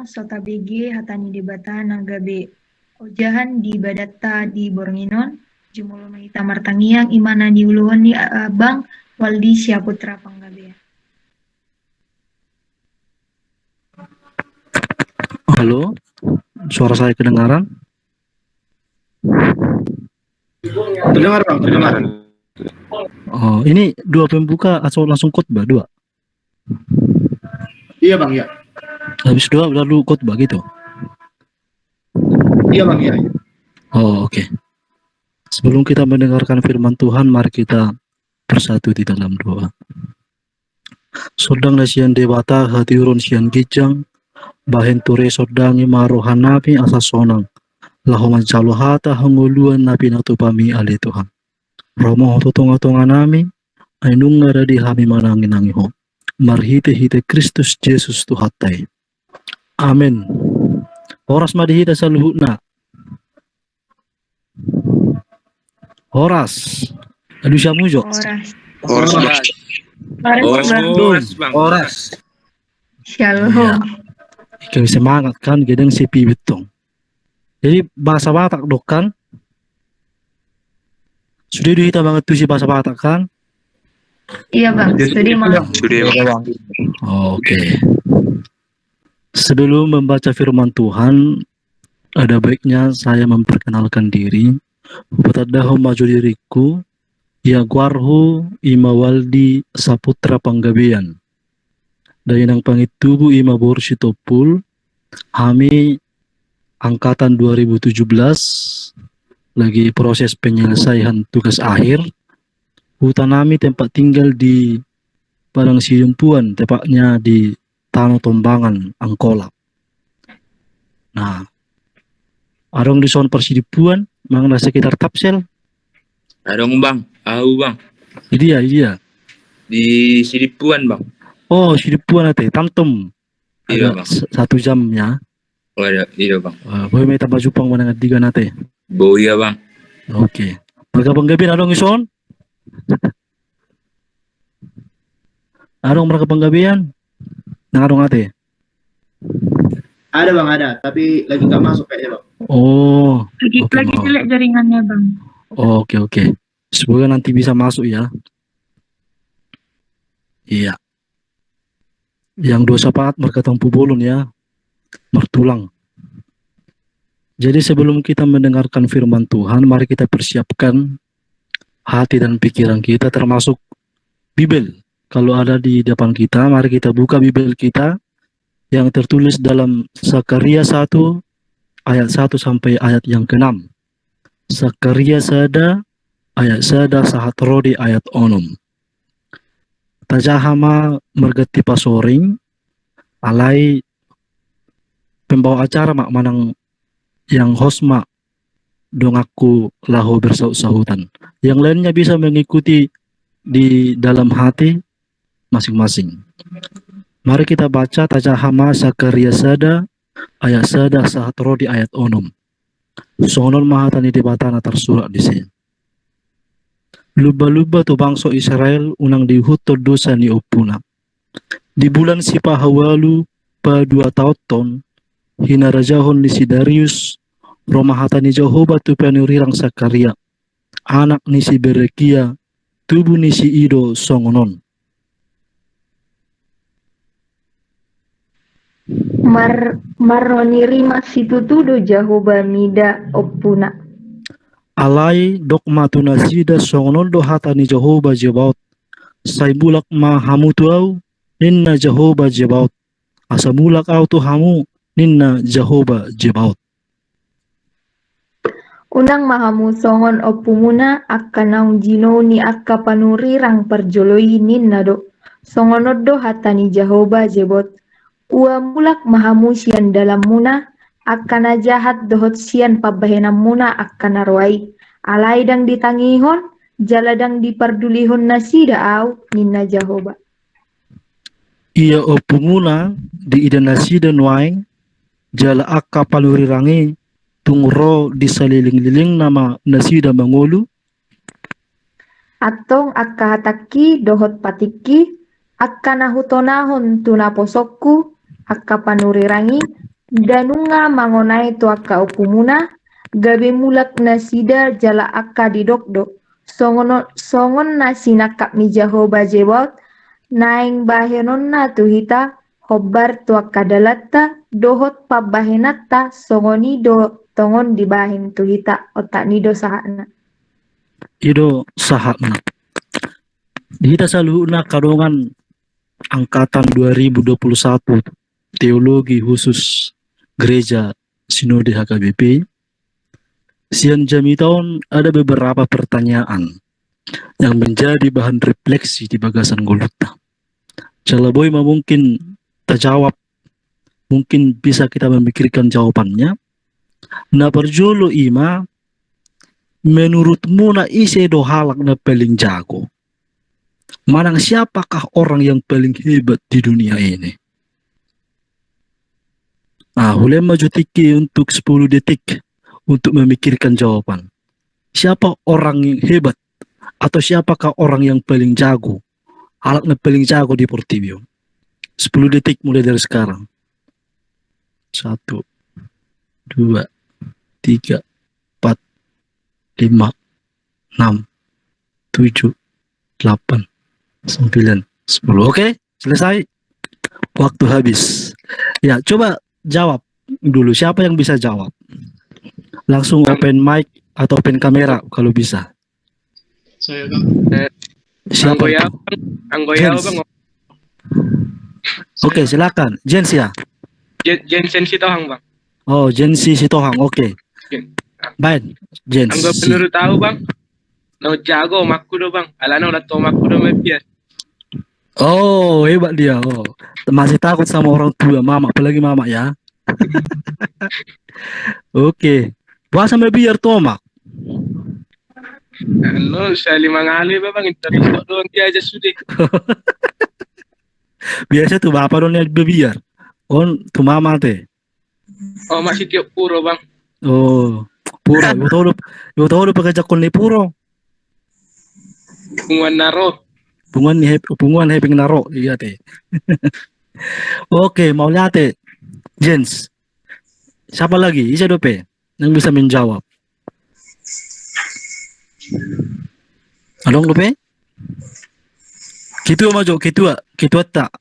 sota BG hatani debata nagabe ojahan di badatta di Bornginon jumulo mahita martangiang imana di uluhan ni abang waldi Syaputra Panggabe. Halo, suara saya kedengaran? Terdengar Bang, terdengar. Oh, ini dua pembuka atau langsung khotbah dua? Iya Bang, ya. Habis dua lalu khotbah gitu? Iya Bang, ya. Oh, oke. Sebelum kita mendengarkan firman Tuhan, mari kita bersatu di dalam doa. Sodang nasian dewata hati urun sian gijang, bahen ture sodangi marohan nabi asa sonang, lahoman calo hata hanguluan nabi natupami ali Tuhan. Romo tonga nami, ainung ngara di hami manangin nangiho. Marhite Kristus Yesus Tuhatai. Amin. Horas madihita sa luhut Horas. Aduh siya mujo. Horas. Shalom. Ya. Ikaw semangat kan, gedeng si pibitong. Jadi bahasa Batak dok kan? Sudah dihita banget tuh si bahasa Batak kan? Iya Bang, studi Bang. Oke. Sebelum membaca firman Tuhan, ada baiknya saya memperkenalkan diri. Patadaho maju diriku, ya guarhu imawaldi Saputra Panggabean. Dainang pangitubu ima borsi topul, kami angkatan 2017 lagi proses penyelesaian tugas akhir. Hutan kami tempat tinggal di Padang Sidumpuan, tepatnya di Tanah Tombangan, Angkola. Nah, arong di son Persidipuan, mangna sekitar Tapsel. Adong Bang, Bang. Iya. Di Sidipuan Bang. Oh, Sidipuan ate, Tamtom. Iya Ada Bang. 1 jamnya. Oh iya Bang. Boleh may tambah jupang manangat diga nate. Bo iya Bang. Oke. Marga Panggabin adong ison? Adong marga Panggabian? Nang adong ate? Ada Bang, ada. Tapi lagi nggak masuk kayaknya Bang. Oh. Lagi jelek jaringannya Bang. Oh, oke. Semoga nanti bisa masuk ya. Iya. Yang dosa paat merkatampu bolon ya. Mertulang. Jadi sebelum kita mendengarkan firman Tuhan, mari kita persiapkan hati dan pikiran kita termasuk Bibel. Kalau ada di depan kita, mari kita buka Bibel kita yang tertulis dalam Zakaria 1 ayat 1 sampai ayat yang ke-6. Zakaria sada ayat sada sahat rodi ayat onum. Tajahama mergati pasoring alai pembawa acara mak manang yang host mak dong aku laho bersaut-sautan. Yang lainnya bisa mengikuti di dalam hati masing-masing. Mari kita baca Tajahama Zakaria sada ayat sada sahat rodi ayat onum. Sonon mahatani debatana tersurat di sini. Luba-luba tu bangsa Israel unang dihuto dosa ni opuna. Di bulan Sipahawalu pa 2 tahun hinarajahon ni si Darius romahata ni Jehovah tu penurirang Zakaria anak ni si Berekia tubuh ni si Ido songonon. Marroniri masitutudo Jehovah mida opuna. Alai dokma tunasida songonon do hata ni Jehovah Jebaot. Say bulak ma hamu tuau ninna Jehovah Jebaot. Asa bulak au tu hamu ninna Jehovah Jebaot. Unang mahamu songon opumuna akka naung jino ni akka panurirang perjoloi ninna do. Songonoddo hatani Jehovah Jebot. Ua mulak mahamu sian dalam muna akka na jahat dohot sian pabahenam muna akka narwai. Alai dang ditangihon, jaladang dipardulihon na sida au ninna Jehovah. Ia opumuna di ida nasida nuaing jala akka palurirangi tungro di saliling-liling nama nasida mangulu. Atong akka hataki dohot patiki akka nahutonahon tunaposokku akka panurirangi Danunga mangonai tu akka upumuna, gabe mulak nasida jala akka didokdo. Songon na sinakap ni Jehovah Jebot, naing bahenon na tuhita, hobbar tu akka dalatta, dohot pabahenatta, songoni do tongon dibahin tuhita, otak nido sahana. Ido sahatna. Kita selalu nak kadongan angkatan 2021 teologi khusus gereja Sinode HKBP. Sian jami tahun ada beberapa pertanyaan yang menjadi bahan refleksi di bagasan Goluta. Calaboy mungkin terjawab, mungkin bisa kita memikirkan jawabannya. Na perjolo ima, menurutmu na ise do halak na paling jago? Manang siapakah orang yang paling hebat di dunia ini? Hulem maju tiki untuk 10 detik untuk memikirkan jawaban. Siapa orang yang hebat atau siapakah orang yang paling jago? Alatnya paling jago di Portibio. 10 detik mulai dari sekarang. 1, 2, 3, 4, 5, 6, 7, 8, 9, 10. Oke, selesai. Waktu habis. Ya, coba jawab dulu. Siapa yang bisa jawab? Langsung open mic atau open kamera kalau bisa. Saya Bang. Siapa itu? Anggoya Jens. Bang. Oke, silakan. Jens ya. Jensen Sitohang Bang. Oh, Jensi Sitohang. Oke. Baik, Jens. Anggo penurut tahu Bang. No jago makudo Bang. Alana udah tau makudo mepias. Oh, hebat dia. Oh, masih takut sama orang tua, mama, apalagi mama ya. Oke. Puasa biar tomak. Ano, saya 5 kali Bang. Internet doang dia aja sudah. Biasa tuh bapak donya bebiar. On tuh mama teh. Oh, masih tiap puro Bang. Oh, puro. Yo tahu pakai jakon ni puro. Bunguan naro. Punguan heping naro iya teh. Oke, mau lihat teh. Jens. Siapa lagi? Isa dope yang bisa menjawab. Along dope? Kitua maju, kitua tak.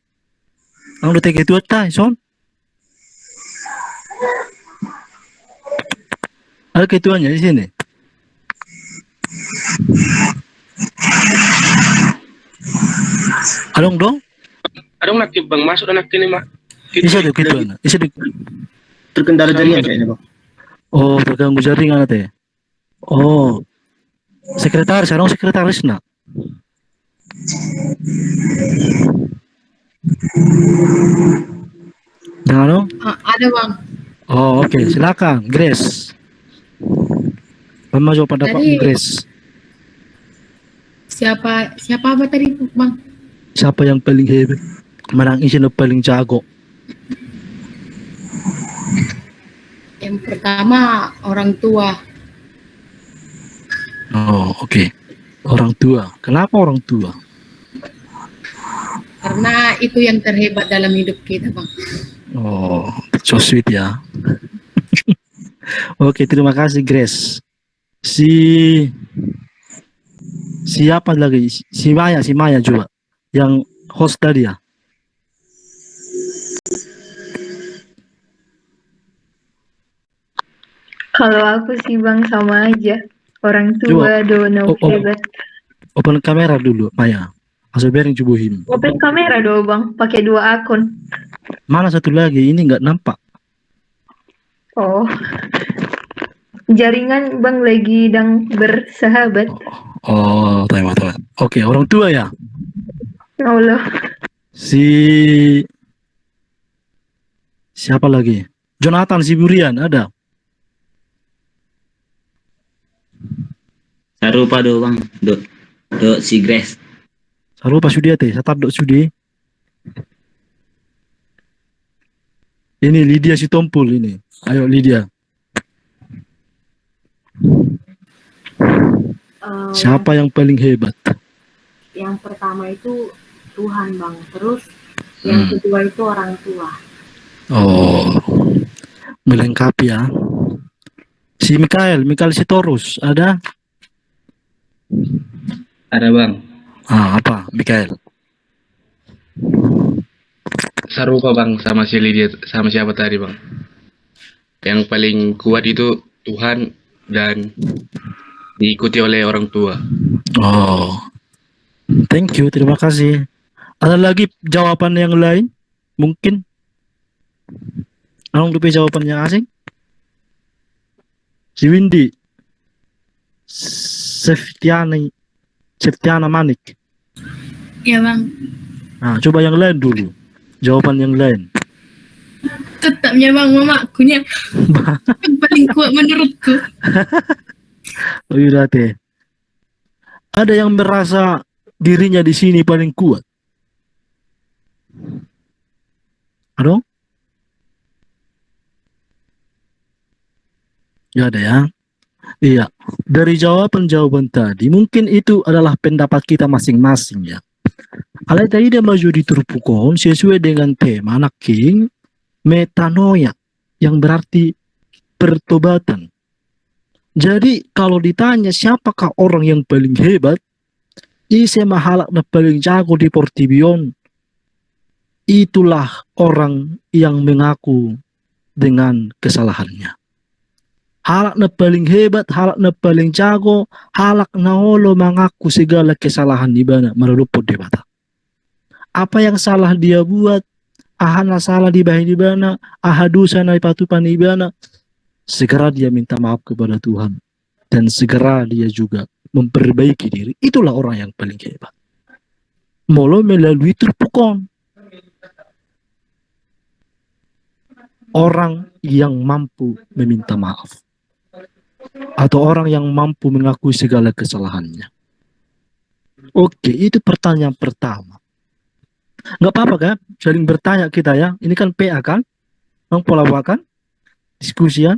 Ang dote kitua tak, son? Ada ketuanya di sini. Along dong? Adong nakib Bang, masuk anak kini mak. Isa tuh ketuanya. Isa di. Terkendala jaringan kayaknya, Bang. Oh, terganggu jaringan teh. Oh. Sekretaris, orang sekretaris nak. Jangan dong? Ada Bang. Oh, oke. Silakan, Grace. Maju pada Pak Tadi- Grace. Siapa apa tadi Bang? Siapa yang paling hebat? Menang isin paling jago. Yang pertama orang tua. Oh, oke. Orang tua. Kenapa orang tua? Karena itu yang terhebat dalam hidup kita Bang. Oh, so sweet ya. Oke, terima kasih Grace. Siapa lagi? Si Maya juga. Yang host tadi ya. Kalau aku sih Bang sama aja. Orang tua dono hebat. Open kamera dulu, Maya. Asal biarin cubuhin. Open kamera do Bang, pakai 2 akun. Mana satu lagi? Ini nggak nampak. Oh. Jaringan Bang lagi sedang bersahabat. Oh, tahu. Oke, orang tua ya. Allah. Siapa lagi? Jonathan Siburian ada. Sarupa do Bang, do si Grace. Sarupa sudia teh, satap dok sudi. Ini Lydia Sitompul ini. Ayo Lydia. Siapa yang paling hebat? Yang pertama itu Tuhan Bang, terus yang kedua itu orang tua. Oh, melengkapi ya. Si Mikael Sitorus ada? Ada bang. Apa Mikael? Serupa bang sama si Lydia, sama siapa tadi bang? Yang paling kuat itu Tuhan dan diikuti oleh orang tua. Oh, thank you, terima kasih. Ada lagi jawaban yang lain? Mungkin? Anong lupa jawaban yang asing? Si Windy, Septiana Manik. Ya bang, Nah, coba yang lain dulu. Jawaban yang lain. tetapnya bang mamakunya yang paling kuat menurutku. Oh iya teh. Ada yang merasa dirinya di sini paling kuat? Aduh? Ya ada ya. Iya. Dari jawaban-jawaban tadi, mungkin itu adalah pendapat kita masing-masing ya. Alay tadi dia maju di Turpukon sesuai dengan tema naking metanoia, yang berarti pertobatan. Jadi kalau ditanya siapakah orang yang paling hebat, ise mahalak na paling jago di Portibion, itulah orang yang mengaku dengan kesalahannya. Halak na paling hebat, halak na paling jago, halak na holo mengaku segala kesalahan di bana marulupod di mata. Apa yang salah dia buat, ahana salah di bahi di bana, ahadusa na ipatupan di bana, segera dia minta maaf kepada Tuhan dan segera dia juga memperbaiki diri. Itulah orang yang paling hebat. Molo melalui Turpukon. Orang yang mampu meminta maaf. Atau orang yang mampu mengakui segala kesalahannya. Oke, itu pertanyaan pertama. Nggak apa-apa kan? Saling bertanya kita ya. Ini kan PA kan? Nang pola kan? Diskusian.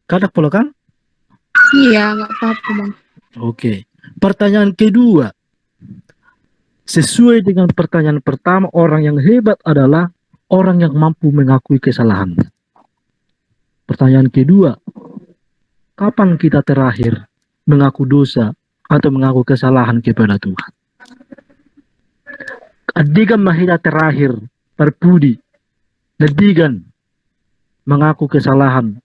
Kadak pola kan? Iya, nggak apa-apa bang. Oke. Pertanyaan kedua. Sesuai dengan pertanyaan pertama, orang yang hebat adalah orang yang mampu mengakui kesalahannya. Pertanyaan kedua, kapan kita terakhir mengaku dosa atau mengaku kesalahan kepada Tuhan? Adigan mahita terakhir perpudi, nadigan mengaku kesalahan,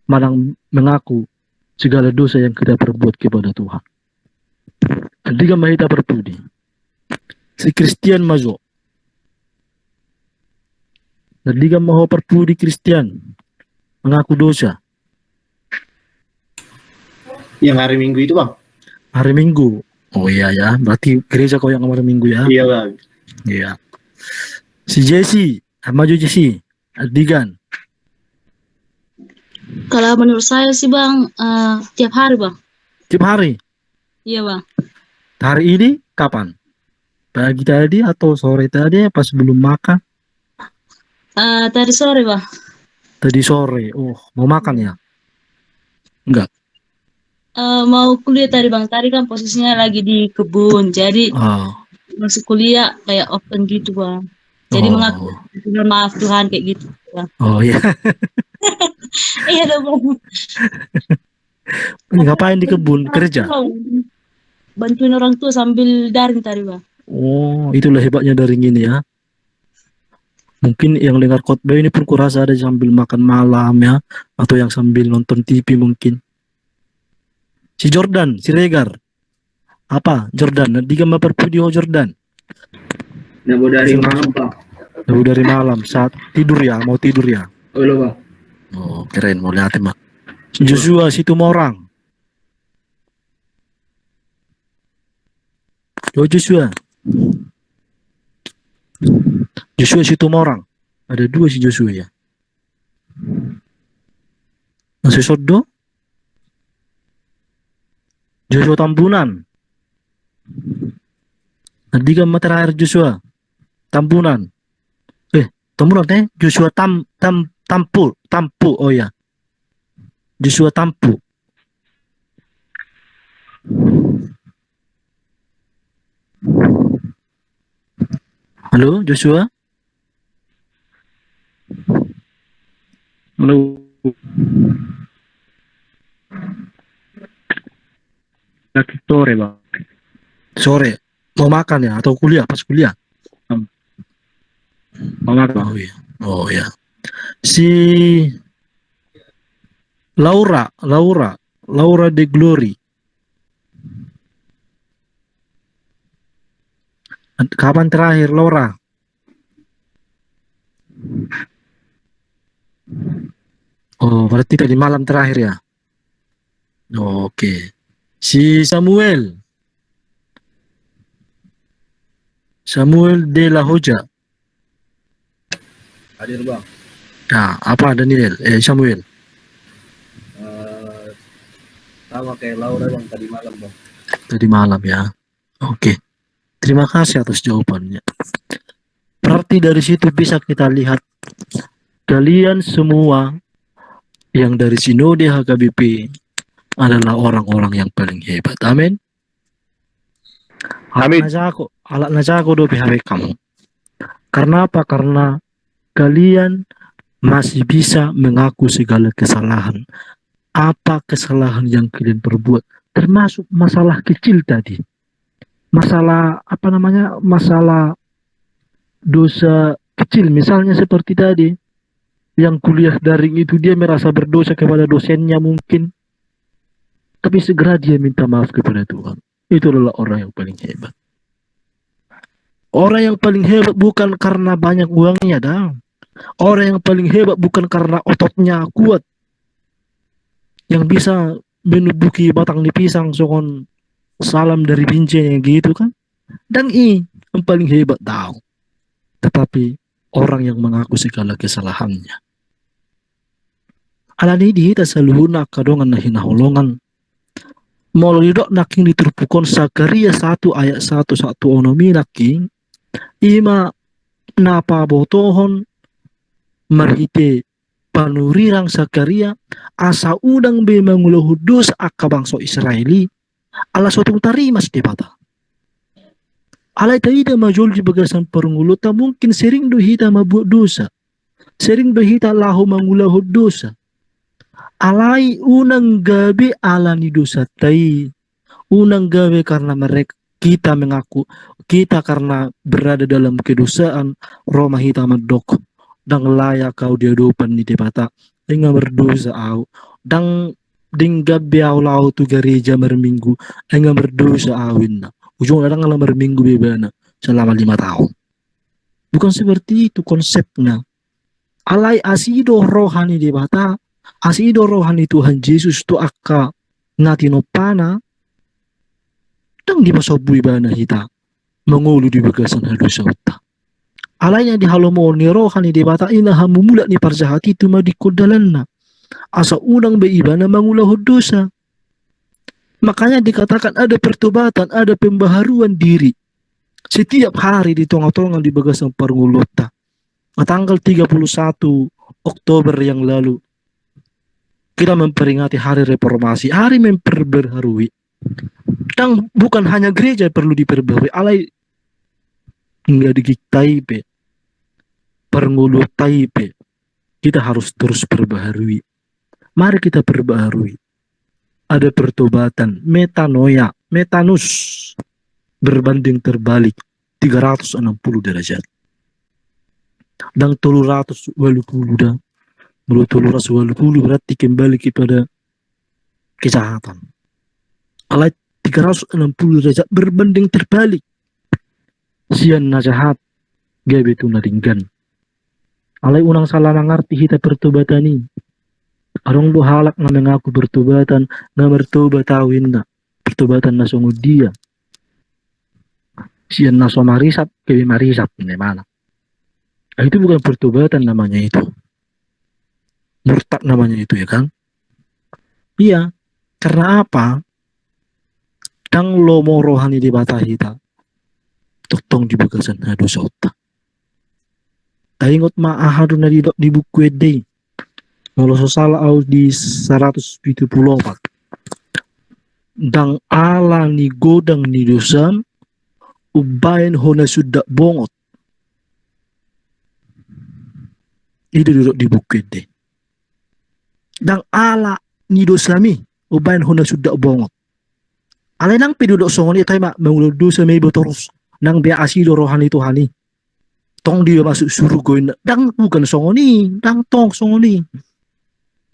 mengaku segala dosa yang kita perbuat kepada Tuhan. Adigan mahita perpudi. Si Christian Mazo. Nadigan maho perpudi Christian mengaku dosa. Yang hari Minggu itu bang? Hari Minggu. Oh iya ya, berarti gereja kau yang hari Minggu ya? Iya bang. Iya. Si Jesse, maju Jesse, Adigan. Kalau menurut saya sih bang, tiap hari bang. Tiap hari. Iya bang. Hari ini kapan? Pagi tadi atau sore tadi pas belum makan? Tadi sore bang. Tadi sore. Oh, mau makan ya? Enggak. Mau kuliah tadi bang. Tadi kan posisinya lagi di kebun, jadi masuk kuliah kayak open gitu bang. Jadi mengaku maaf Tuhan kayak gitu bang. Oh iya. Iya dong bang. Ngapain di kebun? Kerja? Bantuin orang tua sambil daring tadi bang. Oh, itulah hebatnya daring ini ya. Mungkin yang dengar khotbah ini pun kurasa ada sambil makan malam ya, atau yang sambil nonton TV mungkin. Si Jordan, si Regar. Apa? Jordan, nanti gambar perpudio Jordan. Nabu dari malam bang. Nabu dari malam, saat tidur ya, mau tidur ya. Oh lo bang. Oh, keren, mau lihatin mak. Si Joshua, si Tumorang. Oh, Joshua. Joshua si Tumorang. Ada dua si Joshua ya. Masih Sodo. Joshua Tambunan. Nanti kan terakhir Joshua Tambunan. Tambunan Joshua Tampu. Oh ya. Joshua Tampu. Halo Joshua. Halo. Lagi sore bang. Sore. Mau makan ya atau kuliah? Pas kuliah. Mau makan. Oh iya. Oh ya. Si Laura de Glory. Kapan terakhir Laura? Oh, berarti tadi malam terakhir ya? Oke. Si Samuel de la Hoja. Hadir bang. Nah, apa Daniel? Samuel. Sama kayak Laura bang tadi malam bang. Tadi malam ya. Oke. Terima kasih atas jawabannya. Berarti dari situ bisa kita lihat kalian semua yang dari Sinode HKBP adalah orang-orang yang paling hebat. Amin. Amin. Alat najako do PHW kamu. Karena apa? Karena kalian masih bisa mengaku segala kesalahan. Apa kesalahan yang kalian perbuat, termasuk masalah kecil tadi. Masalah apa namanya? Masalah dosa kecil, misalnya seperti tadi yang kuliah daring itu, dia merasa berdosa kepada dosennya mungkin, tapi segera dia minta maaf kepada Tuhan. Itu adalah orang yang paling hebat. Orang yang paling hebat bukan karena banyak uangnya dah. Orang yang paling hebat bukan karena ototnya kuat, yang bisa menubuki batang di pisang sokon salam dari bincangnya gitu kan. Dan yang paling hebat tahu, tetapi orang yang mengaku segala kesalahannya. Alani dihita saluhuna kadongan na hinaholongan. Molidok naking diterpukon Sakaria 1 ayat 1 onomi naking ima napa botohon marhite panurirang Sakaria asa udang be mangulohudus akka bangso Israeli ala sotong tarimas debata. Alay taida majol di bagasan perunguluta mungkin sering dohita mabuat dosa. Sering dohita lahu mangulahud dosa. Alay unang gabi alani dosa tay. Unang gabi karena mereka kita mengaku, kita karena berada dalam kedosaan, Roma hita madok. Dang layak kau diadopan ni debata. Dengan berdosa au. Dang dinggabi au lau tu gereja merminggu. Dengan berdosa awin na. Ujung kadang ngelamar minggu bebana selama 5 tahun. Bukan seperti itu konsepnya. Alai asido rohani debata, asido rohani Tuhan Yesus tu akka ngatino pana, dang di masobui bana hita mengulu di bagasan hadusa uta. Alainya di halomo ni rohani debata ina hamumula ni parjahati tu madikodalanna. Asa unang beibana mangulah dosa. Makanya dikatakan ada pertobatan, ada pembaharuan diri. Setiap hari di tengah-tengah di bagasan Parungulota. Tanggal 31 Oktober yang lalu, kita memperingati hari reformasi, hari memperbaharui. Dan bukan hanya gereja perlu diperbaharui, alai nggak digitaipe, Parungulotaipe. Kita harus terus perbaharui. Mari kita perbaharui. Ada pertobatan, metanoia, metanus, berbanding terbalik 360 derajat. Dan 380 dah. Mulu 380 berarti kembali kepada kejahatan. Alai 360 derajat berbanding terbalik. Sian na jahat, gabe tu naringgan. Alai unang salah nangarti hita pertobatan ini. Arong do halak na mengaku bertobatan, na bertobatawin na. Pertobatan na sungguh dia. Sian na so marisap, kebe marisap. Mana? Itu bukan pertobatan namanya itu. Murtad namanya itu ya kan? Iya. Karena apa? Dang lo mo rohani di bata hita. Totong di bagasan hadu sota. Taingot maahadu na di buku edeng. Kalau salah au di 174. Dang ala ni godang ni dosam ubayan hona sudah bongot. Itu duduk di buku deh. Dang ala ni dosa mi ubain hona sudah bongot. Alay nang pidudok songon ito ma mengulo dosa mi botorus nang dia asido rohani Tuhani. Tong dia masuk surga dang bukan songoni, dang tong songoni.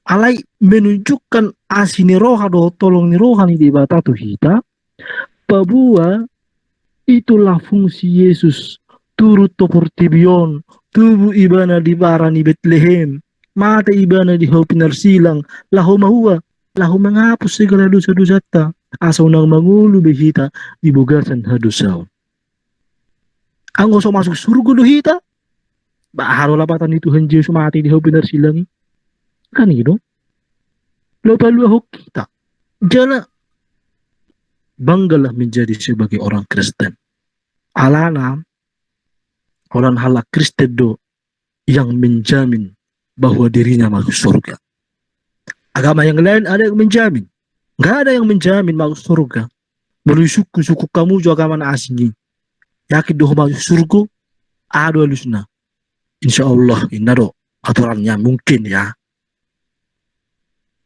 Alay menunjukkan asini roha do tolong ni rohani di bata tuhita. Pabua itulah fungsi Yesus turut toportibion tubuh ibana di barani Bethlehem mata ibana di hopinar silang lahu mahua lahu menghapus segala dosa-dosa ta asal nang mangulu behita di bogasan hadusau anggo so masuk surga dohita baharo lapatan itu Tuhan Yesus mati di hopinar silang kan itu lo palu hok kita jana banggalah menjadi sebagai orang Kristen alana orang halak Kristen do yang menjamin bahwa dirinya masuk surga. Agama yang lain ada yang menjamin. Nggak ada yang menjamin masuk surga. Melalui suku kamu juga agama asing. Yakin doh masuk surga? Ada lusna. Insya Allah ini do aturannya mungkin ya.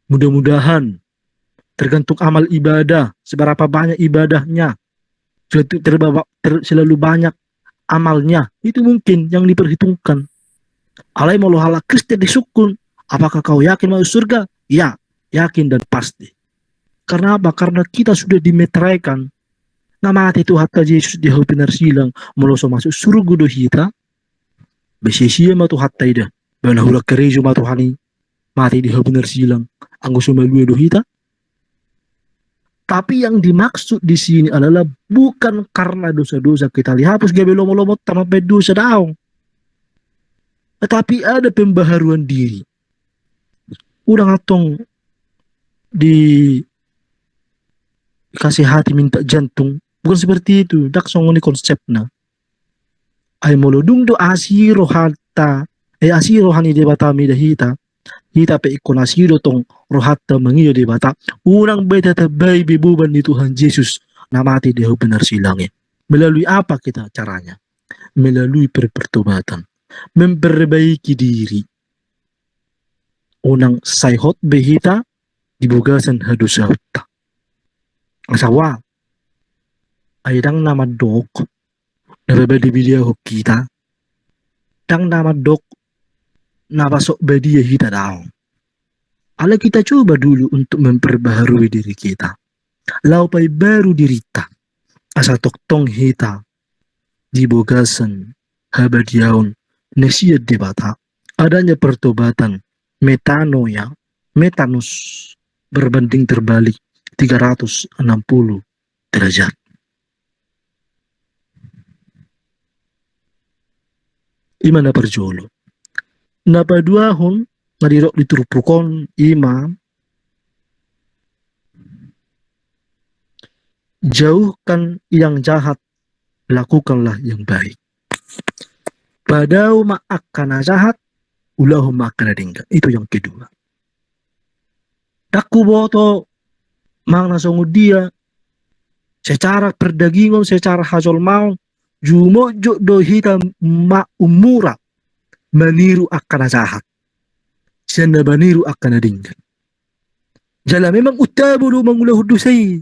Mudah-mudahan tergantung amal ibadah, seberapa banyak ibadahnya, selalu banyak amalnya, itu mungkin yang diperhitungkan. Alai malu halak Kristen disukun, apakah kau yakin masuk surga? Ya, yakin dan pasti. Karena apa? Karena kita sudah dimeteraikan. Nama itu hatta Yesus di hopinar silang, meloso masuk surga dohita, besesia matu hatta ida, bana hula kerejo matu hani, mati di hopinar silang, anggo sumalue dohita. Tapi yang dimaksud di sini adalah bukan karena dosa-dosa kita dihapus gabe lomo-lomo tampe dosa daong. Tetapi ada pembaharuan diri. Udah ngatong dikasih hati minta jantung. Bukan seperti itu. Dak songoni konsepna. Ay molodung do asiro hatta. Asiro hani debatami dahita. Hita pe ikon asiro tong rohatta mangiyo debata. Unang beta tabay bibuban ni Tuhan Yesus na mati di benar silangnya. Melalui apa kita caranya? Melalui pertobatan. Memperbaiki diri. Unang sayhot behita dibugasan hadusauta. Asawa ay dang nama dok nababadi video kita dang nama dok napasok badia hita daw. Ala kita coba dulu untuk memperbaharui diri kita. Laupay baru dirita asa toktong hita dibugasan habadiaon nesiyad debata adanya pertobatan metanoia metanus berbanding terbalik 360 derajat. Imana perjolo napaduahon nadirok diturupukon imam jauhkan yang jahat lakukanlah yang baik. Padau ma'akana jahat ulahu ma'akana dingga. Itu yang kedua. Daku boto mang nasongo dia secara perdagingan, secara hajol mau jumojo dohita ma'umura maniru akana jahat. Siya baniru akana dingga. Jala memang utabulo mangulahud dusay.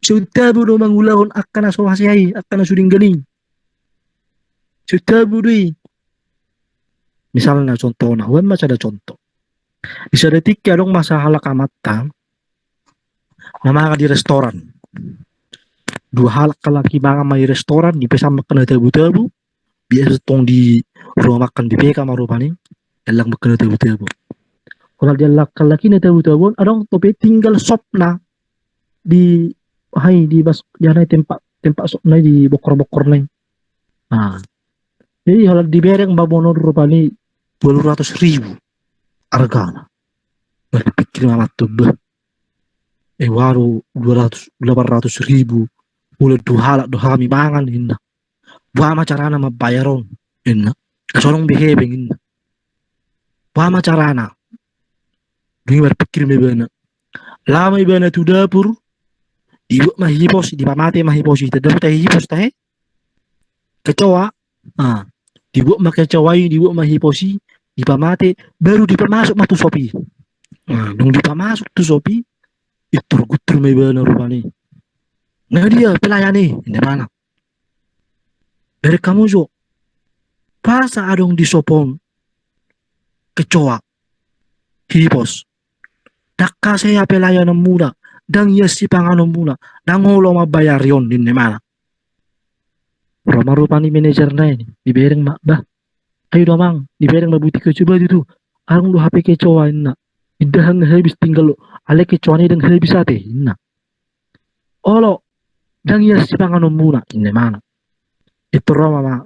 Siya utabulo mangulahon akana sohasiyay, akana sudinggaling. Siya utabulo misalnya contoh nah, wan masih ada contoh. Bisa detik ya dong masa halak amata nama di restoran. Dua halak laki banga mai restoran di pesam makan tabu-tabu biasa tong di rumah makan di PK marupani elang makan tabu-tabu. Kalau dia laki na tabu-tabu adong tope tinggal sop na di di bas janai tempat sop na di bokor-bokor na. Nah. Jadi kalau di bereng babono rupani 200.000 hargana. Berpikir amat tuh waru 800.000 mulai dua kami mangan inna. Buama carana mabayaron inna. Kasorong behebeng inna. Buama carana. Dua berpikir mebana. Lama ibana tu dapur. Ibu mahipos di pamate mahipos itu dapat hipos tahe. Kecoa. Dibuat makai cawai, dibuat mahiposi, dipamate, baru dipermasuk matu sopi. Nah, dong di masuk tuh Sopi, itur-gutur may bana rupani. Nah dia pelayan nih, ini mana? Dari kamu so, pasa adong di sopon, kecoa, hipos, dakka saya pelayan muna, dang yes si pangano muna, dang holo mabayar yon din ni mana. Roma rupani manajer na ini, dibereng bah, ayo damang, dibereng mabuti ke coba itu, arang lu HP kecoa ini na, idahang habis tinggal lo, ale kecoa ni dang habis ate, ini na. Olo, dang yes si pangano muna, ini mana. Itu Roma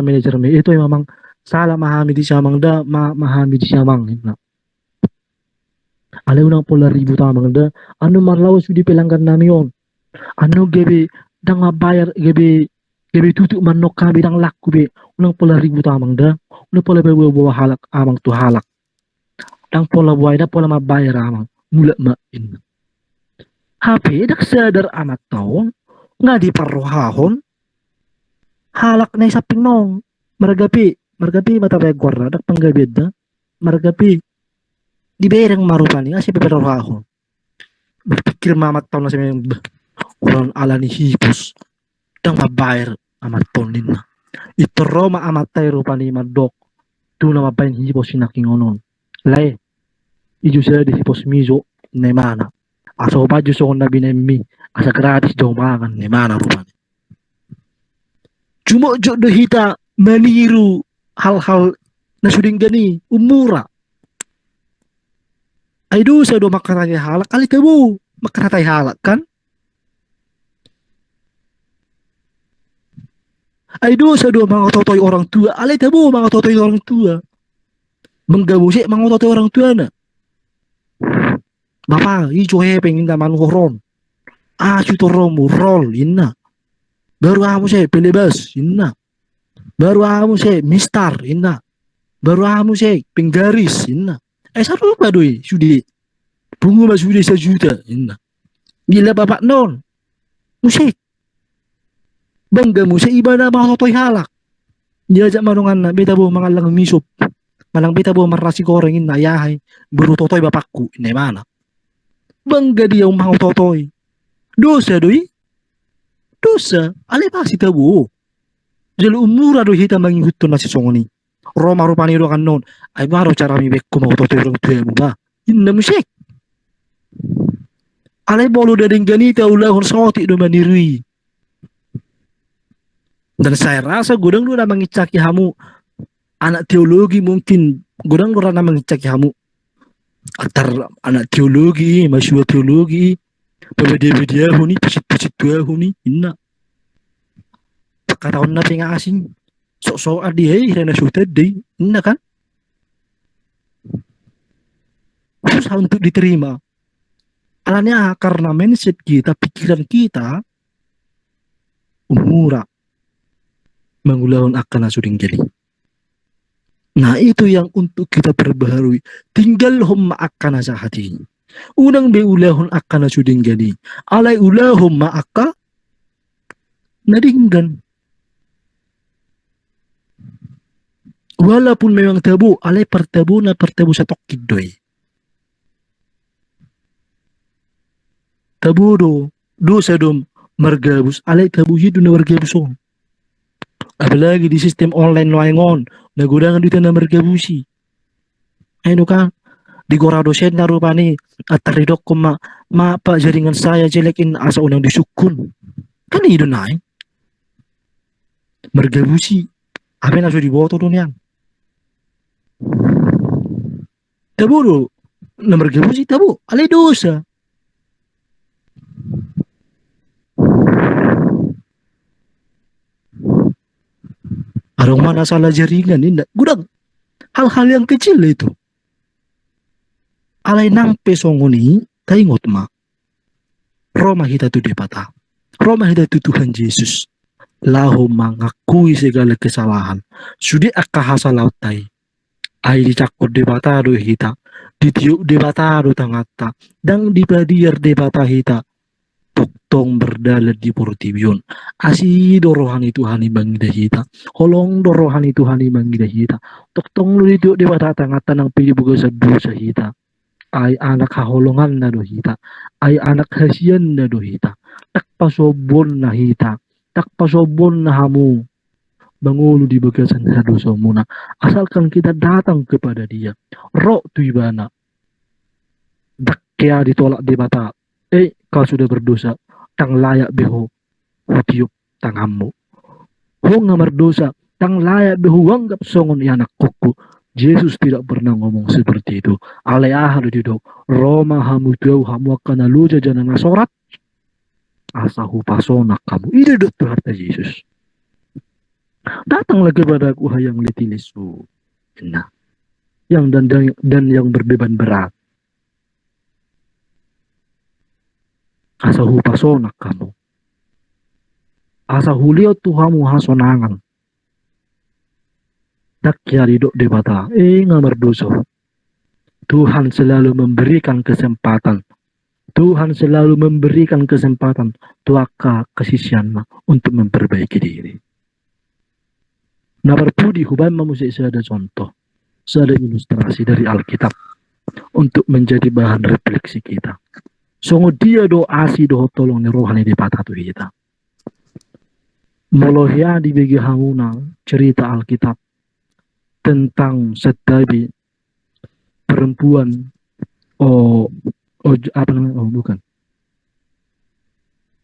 manajer me, itu yang memang salah memahami di siamang da, memahami di siamang, ini na. Ale unang pola ribu tamang da, ano marlawas di pelanggan namion, ano gebe, dang mabayar gebe tutuk manok kami dang laku be, unang pola ribu tamang da, unang pola bawa halak amang tu halak, dang pola buay da pola mabayar amang, mula main. HP dak sadar amat taon, nga di parrohahon, halak na isaping nong, maragapi mata begor dak panggabid da, maragapi, di bereng marupani, nga siya parrohahon. Berpikir mamat taon na siya orang ala ni hipos, dang mabayar amat tonin na. Ito Roma amat tayo rupani madok, tu na mabayin hipos sinaking onon. Lai, ijo sila di hipos mizo, na mana. Aso pa jo so na binemi, asa gratis daw makan, na mana rupani. Cuma jo do hita maniru hal-hal na suding gani, umura. Ay do sa do makaratay halak, alita mo, makaratay halak kan? Ay do sa do mga totoy orang tua, alita mo mga totoy orang tua. Menggabusi mga totoy orang tua na. Bapak, ijo hepeng inda manuhoron. Syuto romo, roll, inna. Baru kamu saya pelebas, inna. Baru kamu saya mistar, inna. Baru kamu saya penggaris, inna. Saru ba doi, sudi. Bunga mas sudi 1 juta, inna. Bila bapak non, musik. Bangga mo sa iba na mga totoy halak. Diajak manungan na, beta bo mga lang misop. Malang beta bo marasi korengin na yahay. Buru totoy bapakku, inay mana. Bangga dia mga totoy. Dosa doi. Dosa, alay pa si tabo. Jalo umura do hita mangihutun na si Songoni. Roma rupani do kan non. Ay maro cara mi bekko mga totoy orang tuya mo ba. Inna musik. Alay bolo dading ganita ulahon soti do manirui. Dan saya rasa gudang lu namang icaki hamu anak teologi mungkin gudang lu namang icaki hamu antar anak teologi mahasiswa teologi pembeda-beda huni pesit-pesit tua huni inna kata na pinga asing sok-sok adi hei rena sutet deh inna kan susah untuk diterima alanya karena mindset kita pikiran kita umura mengulahun akan suding jadi. Nah itu yang untuk kita perbaharui. Tinggal humma akan sahati. Unang be ulahun akan suding jadi. Alay ulahum ma'aka nadinggan. Walaupun memang tabu, alay pertabu sa tokkid doy. Tabu do sa dom margabus, alay tabu hidu na margabuson. Apalagi di sistem online loangon, nagudangan dito na margabusi. Ayun ka, di gora dosen na rupani, at taridok ko pa jaringan saya jelekin asa unang disukun. Kan ito na eh. Margabusi. Apa na so di boto doon yan. Tabo do, na margabusi tabo, alay dosa. Arong mana salah jaringan ini gudang hal-hal yang kecil itu alay nang pesongoni taingot ma Roma hita tu depata Roma hita tu Tuhan Yesus lahu mengakui segala kesalahan sudi akahasalaw tay ay dicakot debata do hita ditiuk debata do tangata dang dipadiar debata hita tong berdalat di portibion asi dorohani Tuhan ibang hita holong dorohani Tuhan ibang hita tong lu itu di mata tangatan ng pilibuga sa dosa hita Ai anak haholongan na dohita. Ai anak hasian na dohita. Tak pasobon na hita. Tak pasobon na hamu. Mengulu di bagasan dosa muna. Asalkan kita datang kepada dia. Roh tu ibana. Dakya ditolak di mata. Kau sudah berdosa. Tang layak beho. Hutiup tanganmu. Ho ngamar dosa. Tang layak beho wanggap songon anak kuku. Yesus tidak pernah ngomong seperti itu. Alea hadido. Roma hamu tau hamu akan aluja jana nasorat. Asahu pasonak kamu. Ini dokter harta Yesus. Datanglah kepadaku hai yang letih lesu. Nah, yang dan yang berbeban berat. Asahu pasonak kamu. Asahu liot tuhamu hasonangan. Dakyari dok debata. Ngamar dosa. Tuhan selalu memberikan kesempatan. Tuhan selalu memberikan kesempatan. Tuaka kesisian untuk memperbaiki diri. Nah berpudi hubang mamusik seada contoh, seada ilustrasi dari Alkitab untuk menjadi bahan refleksi kita. Songo dia doa si doa tolong ni rohani di patatu kita. Molohya di bagi hamuna cerita Alkitab tentang setabi perempuan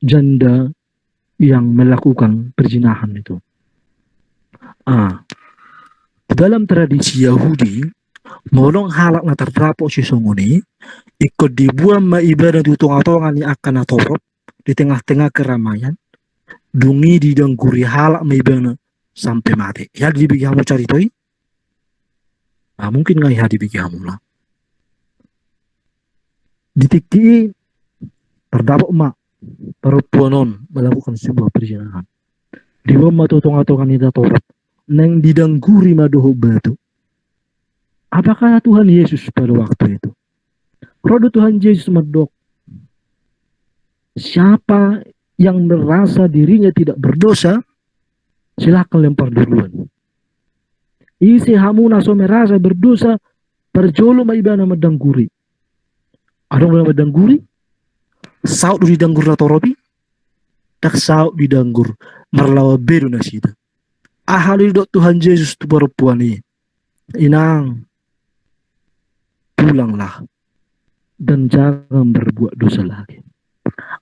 janda yang melakukan perzinahan itu. Dalam tradisi Yahudi, molong halak na tertrapo si songoni, ikut dibuang maibadah tutung-atongan ni akan atorop di tengah-tengah keramaian, dungi didangguri halak maibadah sampai mati. Ya dibagi kamu cari toi? Mungkin nggak ya dibagi kamu lah. Ditikti terdapat mak perempuanon melakukan sebuah perzinahan. Dibuang tutung-atongan ni atorop. Neng didangguri madoho batu. Apakah Tuhan Yesus pada waktu itu? Rodo Tuhan Yesus medok. Siapa yang merasa dirinya tidak berdosa, silakan lempar duluan. Isi hamuna so merasa berdosa, perjolo maibana medangguri. Adong dalam medangguri? Saud di danggur atau robi? Tak saud di danggur. Marlawa beru nasida. Ahali dok Tuhan Yesus tu perempuan ini. Inang, pulanglah dan jangan berbuat dosa lagi.